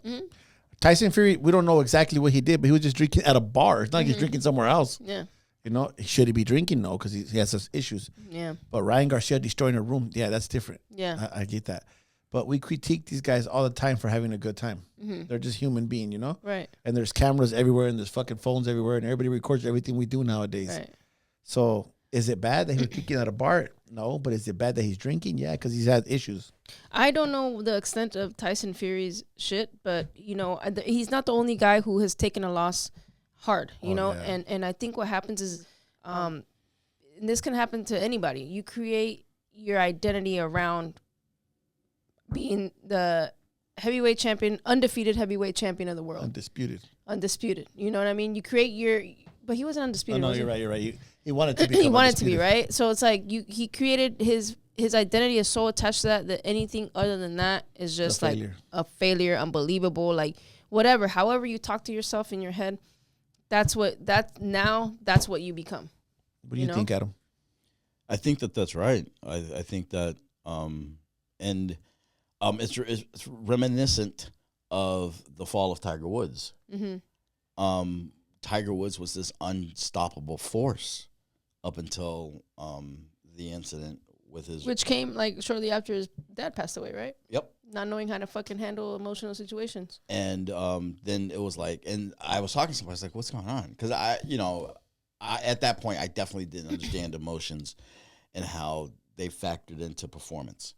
Speaker 1: Tyson Fury, we don't know exactly what he did, but he was just drinking at a bar. It's not like he's drinking somewhere else.
Speaker 3: Yeah.
Speaker 1: You know, should he be drinking? No, because he has those issues.
Speaker 3: Yeah.
Speaker 1: But Ryan Garcia destroying a room, yeah, that's different.
Speaker 3: Yeah.
Speaker 1: I get that. But we critique these guys all the time for having a good time. They're just human beings, you know?
Speaker 3: Right.
Speaker 1: And there's cameras everywhere and there's fucking phones everywhere and everybody records everything we do nowadays.
Speaker 3: Right.
Speaker 1: So is it bad that he's drinking at a bar? No. But is it bad that he's drinking? Yeah, because he's had issues.
Speaker 3: I don't know the extent of Tyson Fury's shit, but, you know, he's not the only guy who has taken a loss hard, you know?
Speaker 1: Yeah.
Speaker 3: And I think what happens is, and this can happen to anybody. You create your identity around being the heavyweight champion, undefeated heavyweight champion of the world. Undisputed. You know what I mean? You create your, but he wasn't undisputed.
Speaker 1: Oh, no, you're right. He wanted to be.
Speaker 3: He wanted to be, right? So it's like he created his identity is so attached to that anything other than that is just like a failure, unbelievable, like whatever. However you talk to yourself in your head, that's what you become.
Speaker 1: What do you think, Adam?
Speaker 2: I think that's right. I think that it's reminiscent of the fall of Tiger Woods. Tiger Woods was this unstoppable force up until the incident with his...
Speaker 3: Which came, like, shortly after his dad passed away, right?
Speaker 2: Yep.
Speaker 3: Not knowing how to fucking handle emotional situations.
Speaker 2: And then it was like... And I was talking to somebody, I was like, what's going on? Because at that point, I definitely didn't understand emotions and how they factored into performance.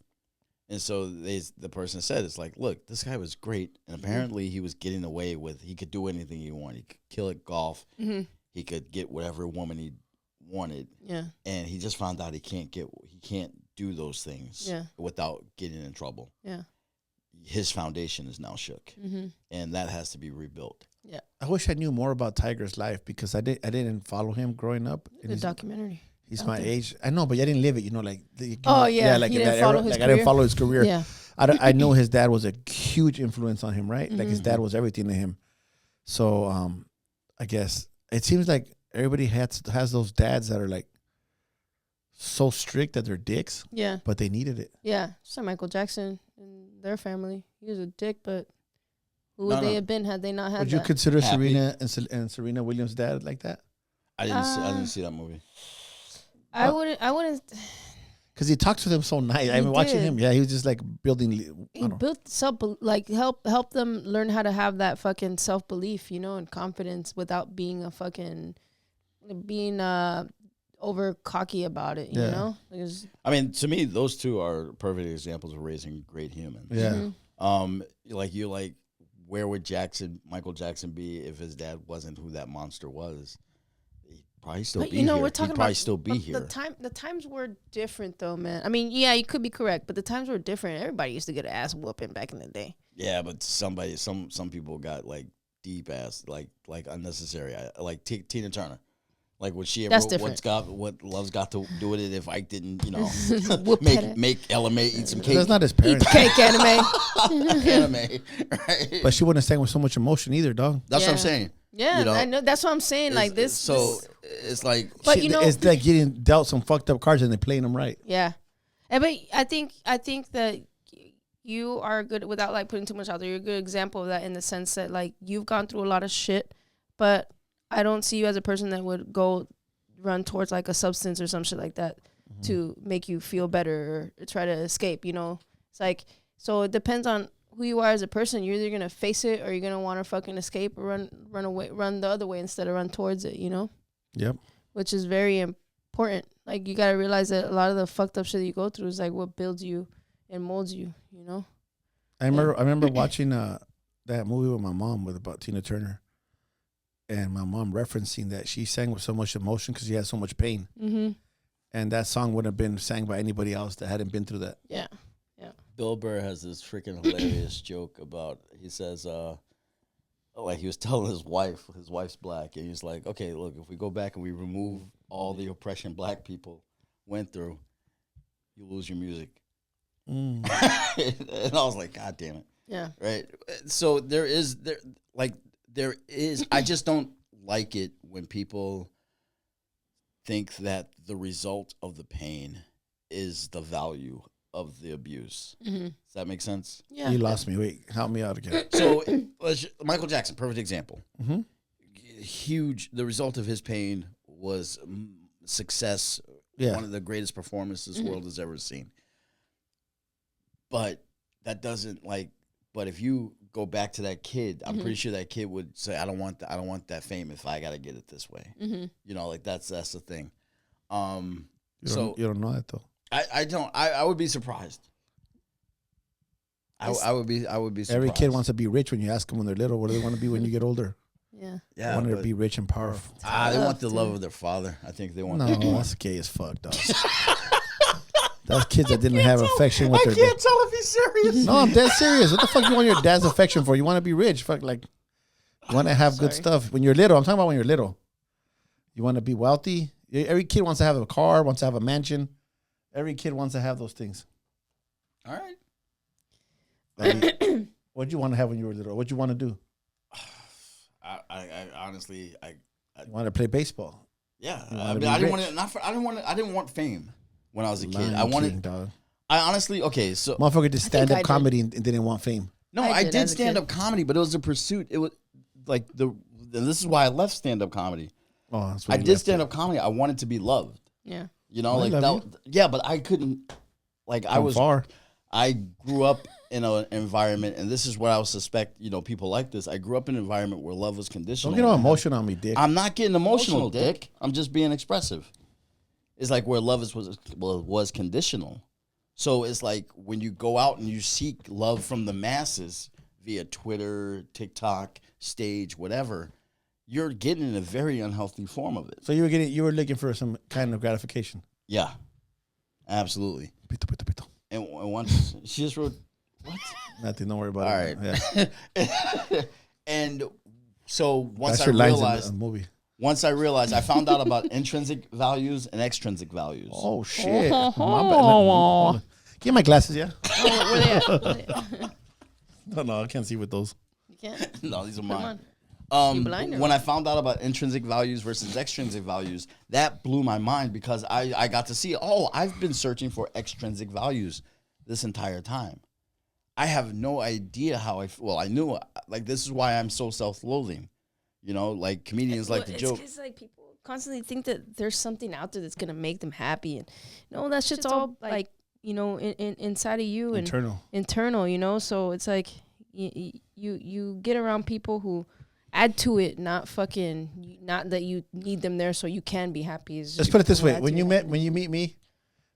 Speaker 2: And so the person said, it's like, look, this guy was great. And apparently he was getting away with, he could do anything he wanted. He could kill at golf. He could get whatever woman he wanted.
Speaker 3: Yeah.
Speaker 2: And he just found out he can't do those things without getting in trouble.
Speaker 3: Yeah.
Speaker 2: His foundation is now shook. And that has to be rebuilt.
Speaker 3: Yeah.
Speaker 1: I wish I knew more about Tiger's life because I didn't follow him growing up.
Speaker 3: The documentary.
Speaker 1: He's my age. I know, but I didn't live it. You know, like
Speaker 3: like
Speaker 1: you
Speaker 3: didn't follow his career?
Speaker 1: I didn't follow his career.
Speaker 3: Yeah,
Speaker 1: I know his dad was a huge influence on him, right? Like his dad was everything to him. So I guess it seems like everybody has those dads that are like so strict that they're dicks.
Speaker 3: Yeah,
Speaker 1: but they needed it.
Speaker 3: Yeah, so Michael Jackson and their family, he was a dick, but who would they have been had they not had? Would
Speaker 1: you consider Serena and Serena Williams' dad like that?
Speaker 2: I didn't see that movie.
Speaker 3: I wouldn't.
Speaker 1: Because he talks to them so nice. I mean, watching him, he was just like building.
Speaker 3: He built help them learn how to have that fucking self belief, you know, and confidence without being over cocky about it. You know,
Speaker 2: I mean, to me, those two are perfect examples of raising great humans.
Speaker 1: Yeah.
Speaker 2: Where would Michael Jackson be if his dad wasn't who that monster was? Probably still be here.
Speaker 3: We're talking about
Speaker 2: still be here.
Speaker 3: The times were different though, man. I mean, yeah, you could be correct, but the times were different. Everybody used to get an ass whooping back in the day.
Speaker 2: Yeah, but some people got like deep ass, like unnecessary. Like Tina Turner, like what she
Speaker 3: That's different.
Speaker 2: what Love's got to do with it. If Ike didn't, make Ella May eat some cake.
Speaker 1: That's not his parents.
Speaker 3: Eat cake, anime.
Speaker 2: Anime, right?
Speaker 1: But she wouldn't have sang with so much emotion either, dog.
Speaker 2: That's what I'm saying.
Speaker 3: Yeah, I know. That's what I'm saying. Like this.
Speaker 2: So it's like,
Speaker 3: but
Speaker 1: it's like getting dealt some fucked up cards and they're playing them right.
Speaker 3: Yeah, but I think that you are good without like putting too much out there. You're a good example of that in the sense that like you've gone through a lot of shit, but I don't see you as a person that would go run towards like a substance or some shit like that to make you feel better or try to escape. You know, it's like so it depends on who you are as a person. You're either gonna face it or you're gonna want to fucking escape or run away, run the other way instead of run towards it, you know?
Speaker 1: Yep.
Speaker 3: Which is very important. Like you gotta realize that a lot of the fucked up shit that you go through is like what builds you and molds you, you know?
Speaker 1: I remember watching that movie with my mom about Tina Turner, and my mom referencing that she sang with so much emotion because she had so much pain, and that song wouldn't have been sang by anybody else that hadn't been through that.
Speaker 3: Yeah.
Speaker 2: Bill Burr has this freaking hilarious joke about, he says, like he was telling his wife's black, and he's like, okay, look, if we go back and we remove all the oppression black people went through, you lose your music. And I was like, God damn it.
Speaker 3: Yeah.
Speaker 2: Right. So there is, I just don't like it when people think that the result of the pain is the value of the abuse. Does that make sense?
Speaker 3: Yeah.
Speaker 1: You lost me. Wait, help me out again.
Speaker 2: So Michael Jackson, perfect example. Huge. The result of his pain was success.
Speaker 1: Yeah.
Speaker 2: One of the greatest performances the world has ever seen. But that doesn't But if you go back to that kid, I'm pretty sure that kid would say, "I don't want that fame if I gotta get it this way." You know, like that's the thing.
Speaker 1: You don't know that though.
Speaker 2: I don't. I would be surprised. I would be surprised.
Speaker 1: Every kid wants to be rich. When you ask them when they're little, what do they want to be when you get older?
Speaker 3: Yeah.
Speaker 1: They want to be rich and powerful.
Speaker 2: They want the love of their father. I think they want.
Speaker 1: No, that's gay as fuck, dog. That's kids that didn't have affection with their dad.
Speaker 2: I can't tell if he's serious.
Speaker 1: No, I'm dead serious. What the fuck you want your dad's affection for? You want to be rich? Fuck, like, you want to have good stuff. When you're little, I'm talking about when you're little. You want to be wealthy. Every kid wants to have a car, wants to have a mansion. Every kid wants to have those things.
Speaker 2: All right.
Speaker 1: Like, what'd you want to have when you were little? What'd you want to do?
Speaker 2: I honestly,
Speaker 1: You want to play baseball.
Speaker 2: yeah.
Speaker 1: You
Speaker 2: I
Speaker 1: wanna
Speaker 2: mean,
Speaker 1: be
Speaker 2: I didn't
Speaker 1: rich.
Speaker 2: want it. I didn't want fame when I was a kid.
Speaker 1: Lion
Speaker 2: I wanted.
Speaker 1: King, dog.
Speaker 2: I honestly, okay, so
Speaker 1: Motherfucker did stand
Speaker 3: I
Speaker 1: up
Speaker 3: did.
Speaker 1: comedy and didn't want fame.
Speaker 2: no,
Speaker 3: I
Speaker 2: I
Speaker 3: did
Speaker 2: did
Speaker 3: as a
Speaker 2: stand
Speaker 3: kid.
Speaker 2: up comedy, but it was a pursuit. It was like and this is why I left stand up comedy.
Speaker 1: Oh, that's
Speaker 2: I did stand up comedy. I wanted to be loved.
Speaker 3: Yeah.
Speaker 2: You know,
Speaker 1: I
Speaker 2: like
Speaker 1: love
Speaker 2: that. Yeah, but I couldn't. Like I was
Speaker 1: far.
Speaker 2: I grew up in an environment, and this is what I would suspect. You know, people like this. I grew up in an environment where love was conditional.
Speaker 1: Don't get all emotional on me, dick.
Speaker 2: I'm not getting emotional, Dick. I'm just being expressive. It's like where love was conditional. So it's like when you go out and you seek love from the masses via Twitter, TikTok, stage, whatever, you're getting a very unhealthy form of it.
Speaker 1: So you were looking for some kind of gratification.
Speaker 2: Yeah, absolutely.
Speaker 1: Pito, pito, pito.
Speaker 2: And once she just wrote, what?
Speaker 1: Nothing. Don't worry about
Speaker 2: All
Speaker 1: it.
Speaker 2: right.
Speaker 1: Yeah.
Speaker 2: And so once
Speaker 1: That's
Speaker 2: I
Speaker 1: your lines in
Speaker 2: realized,
Speaker 1: the movie.
Speaker 2: once I realized, I found out about intrinsic values and extrinsic values.
Speaker 1: Oh shit! My bad. Get my glasses, yeah.
Speaker 3: Oh, where they at? Where they at?
Speaker 1: No, I can't see with those.
Speaker 3: You can't.
Speaker 2: No, these are
Speaker 3: Come
Speaker 2: mine.
Speaker 3: on. You blind or
Speaker 2: When I found out about intrinsic values versus extrinsic values, that blew my mind because I got to see, I've been searching for extrinsic values this entire time. I have no idea how I knew, like, this is why I'm so self-loathing. You know, like, comedians like to joke.
Speaker 3: It's like people constantly think that there's something out there that's going to make them happy. And, that shit's all, like, inside of you. And internal, So it's like you get around people who add to it, not that you need them there so you can be happy.
Speaker 1: Let's put it this way: when you meet me,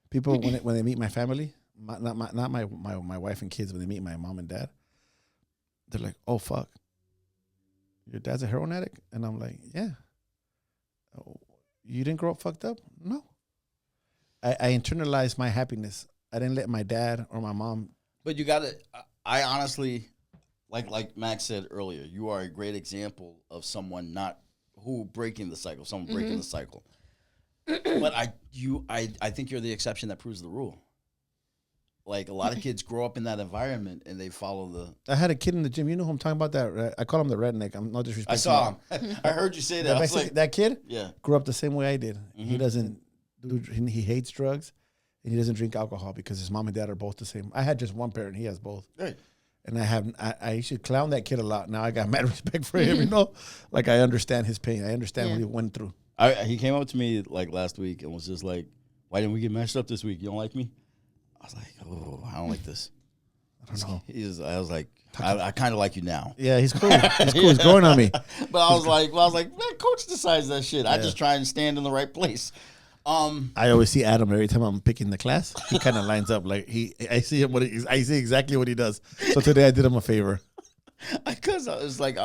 Speaker 1: people when they meet my family, not my wife and kids, when they meet my mom and dad, they're like, "Oh fuck, your dad's a heroin addict," and I'm like, "Yeah." Oh, you didn't grow up fucked up? No. I internalized my happiness. I didn't let my dad or my mom.
Speaker 2: But you got to, I honestly, like Max said earlier, you are a great example of someone breaking the cycle, breaking the cycle. But I think you're the exception that proves the rule. Like, a lot of kids grow up in that environment and they follow
Speaker 1: I had a kid in the gym. You know who I'm talking about? That right? I call him the redneck. I'm not disrespecting.
Speaker 2: I saw him. I heard you say that. I was like,
Speaker 1: that kid
Speaker 2: yeah,
Speaker 1: grew up the same way I did.
Speaker 2: Mm-hmm.
Speaker 1: He doesn't he hates drugs, and he doesn't drink alcohol because his mom and dad are both the same. I had just one parent. He has both.
Speaker 2: Right.
Speaker 1: And I used to clown that kid a lot. Now I got mad respect for him, Like, I understand his pain. I understand what he went through.
Speaker 2: He came up to me like last week and was just like, "Why didn't we get matched up this week? You don't like me?" I was like, "Oh, I don't like this."
Speaker 1: I don't know.
Speaker 2: I was like, I kind of like you now.
Speaker 1: Yeah, he's cool. He's cool. He's growing on me.
Speaker 2: But I was like, man, coach decides that shit. I just try and stand in the right place.
Speaker 1: I always see Adam every time I'm picking the class. He kind of lines up like I see him. I see exactly what he does. So today I did him a favor.
Speaker 2: Because I was like,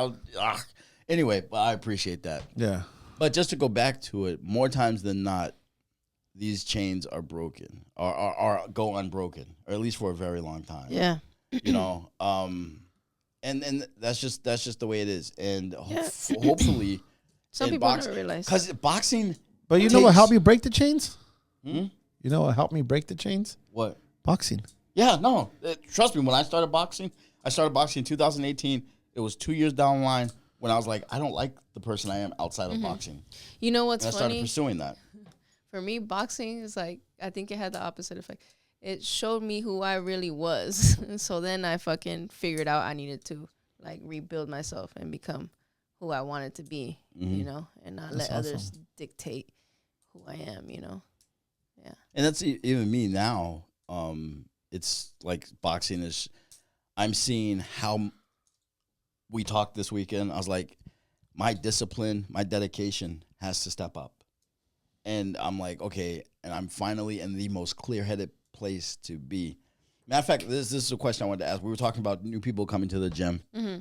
Speaker 2: anyway, but I appreciate that.
Speaker 1: Yeah.
Speaker 2: But just to go back to it, more times than not, these chains are broken or go unbroken, or at least for a very long time.
Speaker 3: Yeah.
Speaker 2: And that's just the way it is. And hopefully,
Speaker 3: some people don't realize,
Speaker 2: because boxing.
Speaker 1: But you know what helped me break the chains?
Speaker 2: Hmm?
Speaker 1: You know what helped me break the chains?
Speaker 2: What?
Speaker 1: Boxing.
Speaker 2: Yeah, no. Trust me, when I started boxing in 2018. It was 2 years down the line when I was like, I don't like the person I am outside of boxing.
Speaker 3: You know what's
Speaker 2: and I
Speaker 3: funny?
Speaker 2: started pursuing that.
Speaker 3: For me, boxing is like, I think it had the opposite effect. it showed me who I really was. So then I fucking figured out I needed to like rebuild myself and become who I wanted to be, you know, and not let others dictate who I am, you know. Yeah.
Speaker 2: And that's even me now. It's like boxing is, I'm seeing how we talked this weekend. I was like, my discipline, my dedication has to step up. And I'm like, okay, and I'm finally in the most clear-headed place to be. Matter of fact, this is a question I wanted to ask. We were talking about new people coming to the gym. Mm-hmm.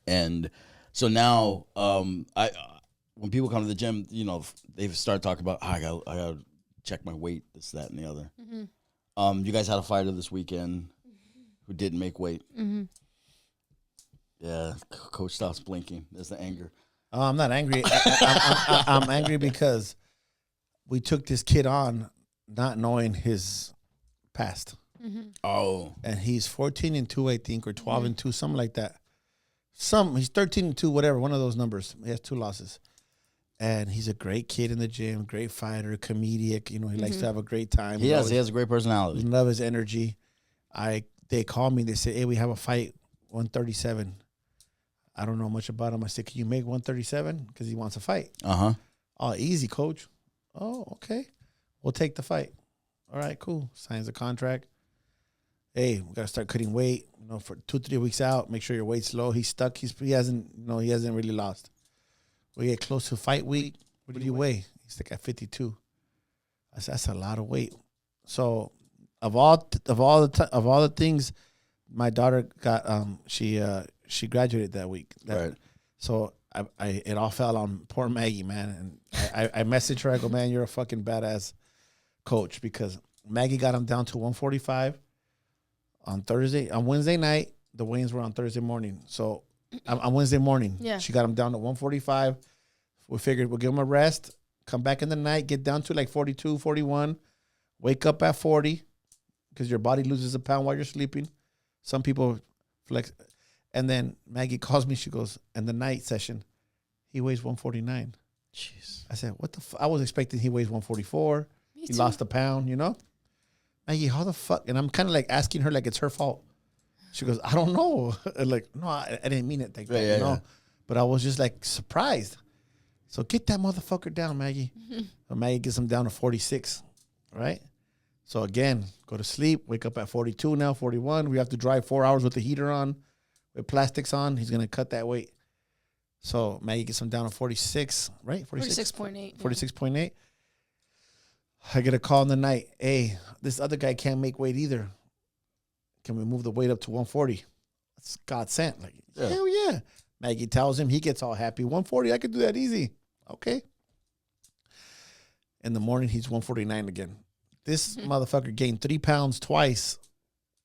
Speaker 2: And so now, when people come to the gym, you know, they've started talking about, I got to check my weight, this, that, and the other. Mm-hmm. You guys had a fighter this weekend who didn't make weight. Mm-hmm. Yeah, Coach stops blinking. There's the anger.
Speaker 1: Oh, I'm not angry. I'm angry because we took this kid on not knowing his past.
Speaker 2: Mm-hmm. Oh.
Speaker 1: And he's 14-2, I think, or 12-2, something like that. He's 13-2, whatever, one of those numbers. He has 2 losses. And he's a great kid in the gym, great fighter, comedic. You know, he likes to have a great time.
Speaker 2: He has a great personality.
Speaker 1: Love his energy. They called me. They said, hey, we have a fight, 137. I don't know much about him. I said, can you make 137? Because he wants a fight.
Speaker 2: Uh-huh.
Speaker 1: Oh, easy, coach. Oh, okay. We'll take the fight. All right, cool. Signs the contract. Hey, we got to start cutting weight. You know, for 2-3 weeks out, make sure your weight's low. He's stuck. He hasn't really lost. We get close to fight week. What do you weigh? He's like at 52. I said, that's a lot of weight. So, of all the things, my daughter got she graduated that week.
Speaker 2: Right.
Speaker 1: So it all fell on poor Maggie, man. And I messaged her. I go, man, you're a fucking badass coach, because Maggie got him down to 145 on Thursday. On Wednesday night, the weigh-ins were on Thursday morning. So on Wednesday morning, she got him down to 145. We figured we'll give him a rest, come back in the night, get down to like 42, 41, wake up at 40, because your body loses a pound while you're sleeping. Some people flex. And then Maggie calls me. She goes, in the night session, he weighs 149.
Speaker 2: Jeez.
Speaker 1: I said, what the fuck? I was expecting he weighs 144. He lost a pound, you know? Maggie, how the fuck? And I'm kind of like asking her like it's her fault. She goes, I don't know. Like, no, I didn't mean it like that, you know? But I was just like surprised. So get that motherfucker down, Maggie. So Maggie gets him down to 46, right? So again, go to sleep, wake up at 42 now, 41. We have to drive 4 hours with the heater on, with plastics on. He's going to cut that weight. So Maggie gets him down to 46, right?
Speaker 3: 46.8.
Speaker 1: 46.8. I get a call in the night. Hey, this other guy can't make weight either. Can we move the weight up to 140? It's God sent. Like, hell yeah. Maggie tells him, he gets all happy. 140, I could do that easy. Okay. In the morning, he's 149 again. This motherfucker gained 3 pounds twice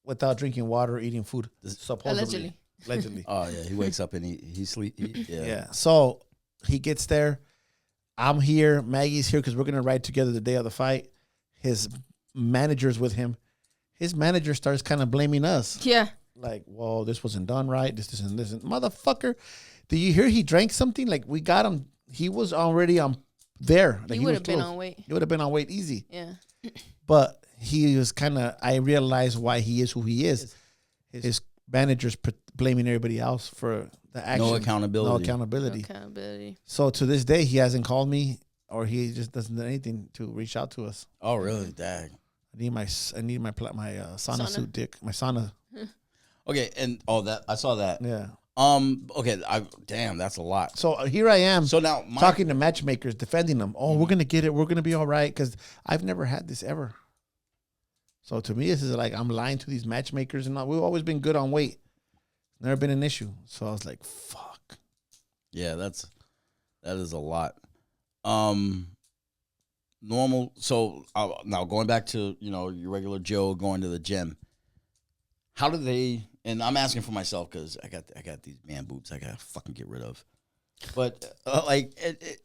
Speaker 1: without drinking water or eating food. Supposedly. Allegedly.
Speaker 2: Oh, yeah. He wakes up and he sleeps.
Speaker 1: Yeah. So he gets there. I'm here. Maggie's here because we're going to ride together the day of the fight. His manager's with him. His manager starts kind of blaming us.
Speaker 3: Yeah.
Speaker 1: Like, whoa, this wasn't done right. This isn't. Motherfucker, did you hear he drank something? Like, we got him. He was already there. Like,
Speaker 3: he would have been on weight.
Speaker 1: He would have been on weight easy.
Speaker 3: Yeah.
Speaker 1: But he was kind of, I realized why he is who he is. His manager's blaming everybody else for the action.
Speaker 2: No accountability.
Speaker 1: So to this day, he hasn't called me, or he just doesn't do anything to reach out to us.
Speaker 2: Oh, really? Dang.
Speaker 1: I need my sauna suit, dick. My sauna.
Speaker 2: Okay, and I saw that.
Speaker 1: Yeah.
Speaker 2: Okay. Damn, that's a lot.
Speaker 1: So here I am.
Speaker 2: So now
Speaker 1: talking to matchmakers, defending them. Oh, we're gonna get it. We're gonna be all right, because I've never had this ever. So to me, this is like I'm lying to these matchmakers, and we've always been good on weight. Never been an issue. So I was like, fuck.
Speaker 2: Yeah, that is a lot. Normal. So now going back to your regular Joe going to the gym. How do they? And I'm asking for myself because I got these man boobs I gotta fucking get rid of. But like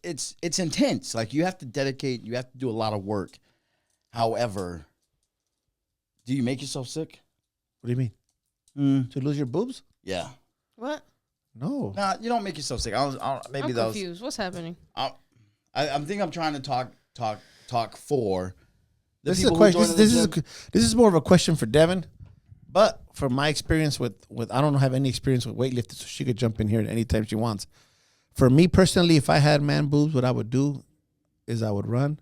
Speaker 2: it's intense. Like you have to dedicate. You have to do a lot of work. However, do you make yourself sick?
Speaker 1: What do you mean? To lose your boobs?
Speaker 2: Yeah.
Speaker 3: What?
Speaker 1: No.
Speaker 2: Nah, you don't make yourself sick. I'm
Speaker 3: confused. What's happening?
Speaker 2: I think I'm trying to talk for
Speaker 1: This is a question. This is more of a question for Devin, but from my experience with I don't have any experience with weightlifting, so she could jump in here anytime she wants. For me personally, if I had man boobs, what I would do is I would run,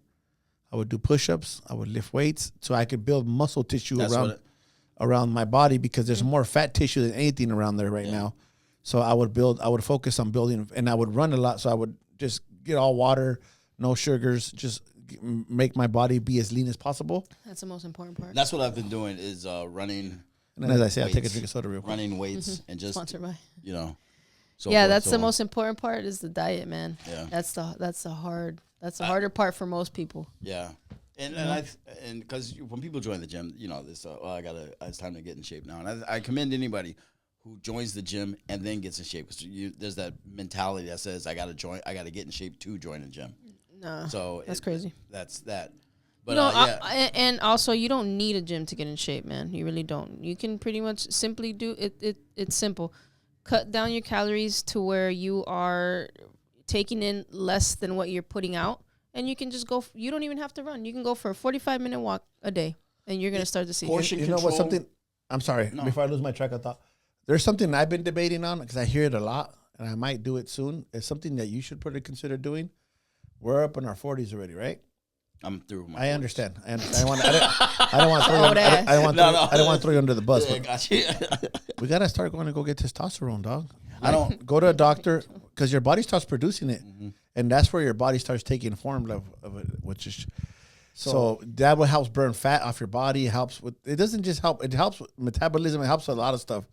Speaker 1: I would do push-ups, I would lift weights, so I could build muscle tissue around my body because there's more fat tissue than anything around there right now. So I would focus on building, and I would run a lot. So I would just get all water, no sugars, just make my body be as lean as possible.
Speaker 3: That's the most important part.
Speaker 2: That's what I've been doing is running.
Speaker 1: And as I say, I'll take a drink of soda real quick.
Speaker 2: Running weights and just,
Speaker 3: sponsored by.
Speaker 2: So
Speaker 3: that's the most important part is the diet, man.
Speaker 2: Yeah.
Speaker 3: That's the harder part for most people.
Speaker 2: Yeah. And because when people join the gym, this it's time to get in shape now. And I commend anybody who joins the gym and then gets in shape because there's that mentality that says I got to get in shape to join the gym.
Speaker 3: No,
Speaker 2: so
Speaker 3: that's crazy.
Speaker 2: That's that. But
Speaker 3: and also you don't need a gym to get in shape, man. You really don't. You can pretty much simply do it. It's simple. Cut down your calories to where you are taking in less than what you're putting out, and you can just go. You don't even have to run. You can go for a 45-minute walk a day, and you're gonna start to see.
Speaker 2: Portion
Speaker 1: control. You know what? Something. I'm sorry. No. Before I lose my track of thought, there's something I've been debating on because I hear it a lot, and I might do it soon. It's something that you should probably consider doing. We're up in our 40s already, right?
Speaker 2: I'm through.
Speaker 1: I understand. I don't want to throw you under the bus.
Speaker 2: Yeah, gotcha.
Speaker 1: We gotta start going to go get testosterone, dog. I don't go to a doctor because your body starts producing it, and that's where your body starts taking form of it, which is so that will help burn fat off your body. It helps with. It doesn't just help. It helps with metabolism. It helps with a lot of stuff.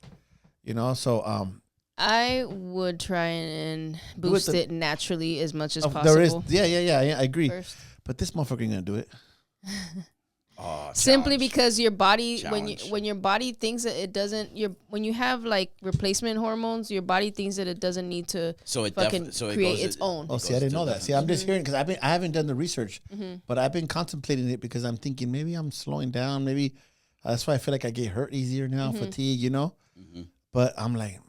Speaker 1: So
Speaker 3: I would try and boost it naturally as much as possible.
Speaker 1: There is, I agree. First. But this motherfucker ain't gonna do it.
Speaker 3: Simply because your body, when your body thinks that it doesn't, when you have like replacement hormones, your body thinks that it doesn't need to create its own.
Speaker 1: Oh, see, I didn't know that. See, I'm just hearing because I haven't done the research, but I've been contemplating it because I'm thinking maybe I'm slowing down. Maybe that's why I feel like I get hurt easier now, fatigue, But I'm like,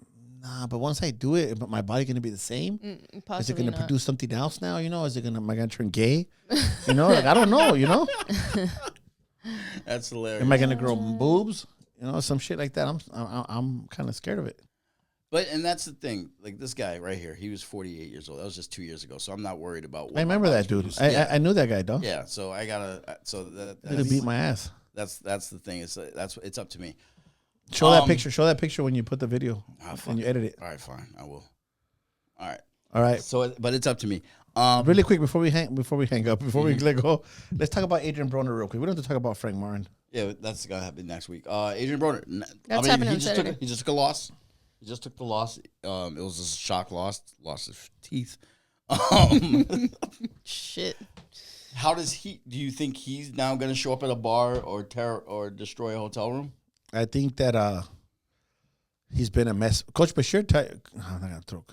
Speaker 1: nah. But once I do it, but my body gonna be the same? Is it gonna produce something else now? Is it am I gonna turn gay? I don't know.
Speaker 2: That's hilarious.
Speaker 1: Am I gonna grow boobs? Some shit like that. I'm kind of scared of it.
Speaker 2: And that's the thing. Like this guy right here, he was 48 years old. That was just 2 years ago. So I'm not worried about.
Speaker 1: I remember that dude. I knew that guy, though.
Speaker 2: Yeah. So I gotta. So that
Speaker 1: beat my ass.
Speaker 2: That's the thing. It's up to me.
Speaker 1: Show that picture. Show that picture when you put the video and you edit it.
Speaker 2: All right, fine. I will. All
Speaker 1: right.
Speaker 2: So, but it's up to me.
Speaker 1: Really quick before we hang up, before we let go, let's talk about Adrian Broner real quick. We don't have to talk about Frank Martin.
Speaker 2: Yeah, that's gonna happen next week. Adrian Broner.
Speaker 3: Happening
Speaker 2: he just took a loss. He just took the loss. It was a shock loss. Lost his teeth.
Speaker 3: Shit.
Speaker 2: How do you think he's now gonna show up at a bar or destroy a hotel room?
Speaker 1: I think that he's been a mess. Coach Bashir, I'm not gonna throw.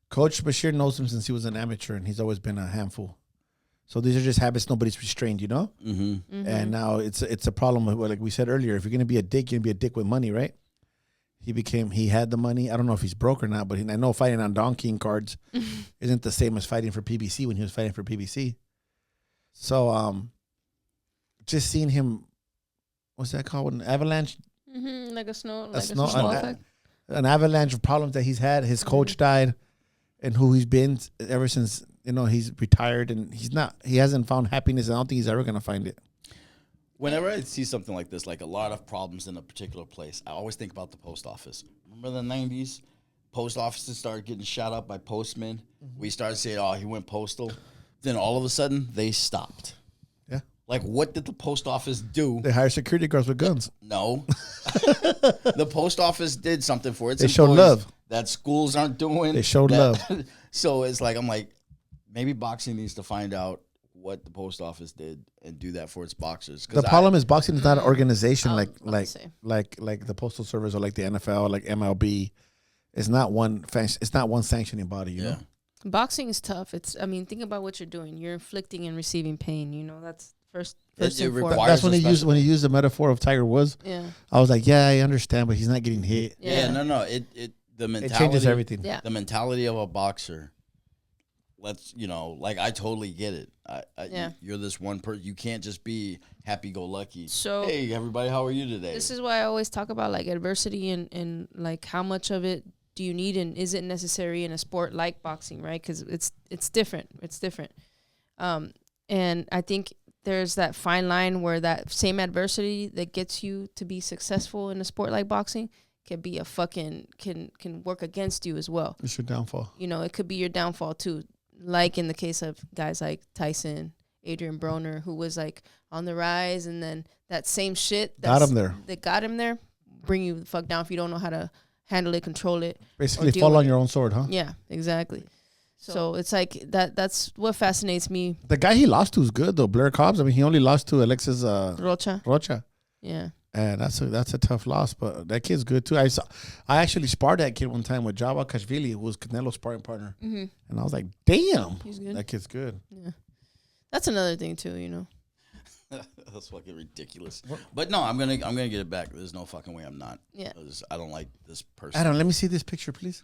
Speaker 1: Coach Bashir knows him since he was an amateur, and he's always been a handful. So these are just habits nobody's restrained, And now it's a problem with, like we said earlier, if you're gonna be a dick, you're gonna be a dick with money, right? He had the money. I don't know if he's broke or not, but I know fighting on donkeying cards isn't the same as fighting for PBC when he was fighting for PBC. So just seeing him. What's that called? An avalanche?
Speaker 3: Like a snow
Speaker 1: effect. An avalanche of problems that he's had. His coach died, and who he's been ever since. He's retired, and he hasn't found happiness. And I don't think he's ever gonna find it.
Speaker 2: Whenever I see something like this, like a lot of problems in a particular place, I always think about the post office. Remember the 90s? Post offices started getting shot up by postmen. We started saying, "Oh, he went postal." Then all of a sudden, they stopped. Like, what did the post office do?
Speaker 1: They hired security guards with guns.
Speaker 2: No. The post office did something for its
Speaker 1: employees. They showed love.
Speaker 2: That schools aren't doing.
Speaker 1: They showed love.
Speaker 2: So it's like, I'm like, maybe boxing needs to find out what the post office did and do that for its boxers.
Speaker 1: The problem is boxing is not an organization like the Postal Service or like the NFL, like MLB. It's not one sanctioning body, you know?
Speaker 3: Boxing is tough. Think about what you're doing. You're inflicting and receiving pain. That's first
Speaker 1: that's when he used the metaphor of Tiger Woods.
Speaker 3: Yeah,
Speaker 1: I was like, I understand, but he's not getting hit.
Speaker 2: No. The mentality,
Speaker 1: it changes everything.
Speaker 3: Yeah.
Speaker 2: The mentality of a boxer, let's, like, I totally get it.
Speaker 3: Yeah.
Speaker 2: You're this one person. You can't just be happy-go-lucky.
Speaker 3: So,
Speaker 2: hey, everybody, how are you today?
Speaker 3: This is why I always talk about, like, adversity and like, how much of it do you need and is it necessary in a sport like boxing, right? Because it's different. It's different. And I think there's that fine line where that same adversity that gets you to be successful in a sport like boxing can be a fucking, can work against you as well.
Speaker 1: It's your downfall.
Speaker 3: It could be your downfall too. Like in the case of guys like Tyson, Adrian Broner, who was like on the rise, and then that same shit
Speaker 1: got him there.
Speaker 3: That got him there, bring you the fuck down if you don't know how to handle it, control it.
Speaker 1: Basically fall on your own sword, huh?
Speaker 3: Yeah, exactly. So it's like that's what fascinates me.
Speaker 1: The guy he lost to is good though, Blair Cobbs. I mean, he only lost to Alexis Rocha.
Speaker 3: Yeah.
Speaker 1: And that's a tough loss, but that kid's good too. I actually sparred that kid one time with Java Kashvili, who was Canelo's sparring partner, and I was like, "Damn,
Speaker 3: he's good.
Speaker 1: That kid's good."
Speaker 3: Yeah, that's another thing too.
Speaker 2: That's fucking ridiculous. But no, I'm gonna get it back. There's no fucking way I'm not.
Speaker 3: Yeah,
Speaker 2: I don't like this person.
Speaker 1: Adam, let me see this picture, please.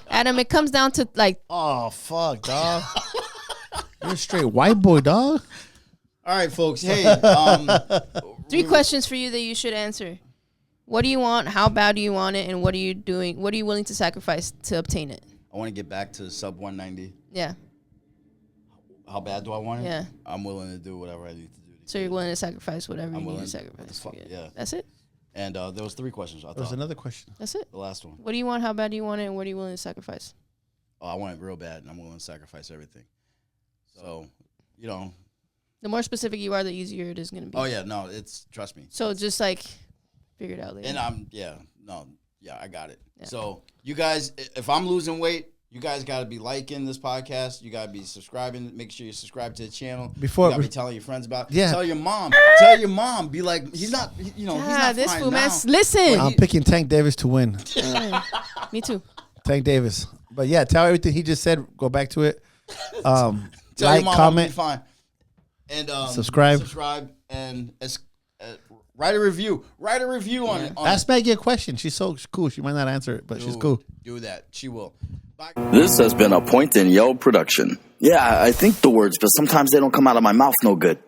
Speaker 3: Adam, it comes down to like,
Speaker 1: oh fuck, dog, you're a straight white boy, dog.
Speaker 2: All right, folks. Hey,
Speaker 3: 3 questions for you that you should answer. What do you want? How bad do you want it? And what are you doing? What are you willing to sacrifice to obtain it?
Speaker 2: I want to get back to sub 190.
Speaker 3: Yeah.
Speaker 2: How bad do I want it?
Speaker 3: Yeah.
Speaker 2: I'm willing to do whatever I need to do.
Speaker 3: So you're willing to sacrifice whatever you need to
Speaker 2: sacrifice.
Speaker 3: sacrifice.
Speaker 2: Yeah.
Speaker 3: That's it?
Speaker 2: And there was 3 questions.
Speaker 1: There's another question.
Speaker 3: That's it?
Speaker 2: The last one.
Speaker 3: What do you want? How bad do you want it? And what are you willing to sacrifice?
Speaker 2: Oh, I want it real bad, and I'm willing to sacrifice everything. So,
Speaker 3: the more specific you are, the easier it is going to be.
Speaker 2: Oh, yeah. No, trust me.
Speaker 3: So just like figure it out later.
Speaker 2: And I got it. Yeah. So you guys, if I'm losing weight, you guys got to be liking this podcast. You got to be subscribing. Make sure you subscribe to the channel. You got to be telling your friends about it.
Speaker 1: Yeah.
Speaker 2: Tell your mom. Tell your mom. Be like, he's not, he's not
Speaker 3: this
Speaker 2: fine
Speaker 3: fool,
Speaker 2: now.
Speaker 3: man. Listen.
Speaker 1: I'm picking Tank Davis to win.
Speaker 3: Me too.
Speaker 1: Tank Davis. But yeah, tell everything he just said. Go back to it.
Speaker 2: Tell
Speaker 1: like,
Speaker 2: your mom
Speaker 1: comment,
Speaker 2: fine. And
Speaker 1: subscribe,
Speaker 2: and write a review. Write a review on it.
Speaker 1: Ask Maggie a question. She's so cool. She might not answer it, but she's cool.
Speaker 2: Do that. She will. Bye.
Speaker 4: This has been a Point and Yell production. Yeah, I think the words, but sometimes they don't come out of my mouth no good.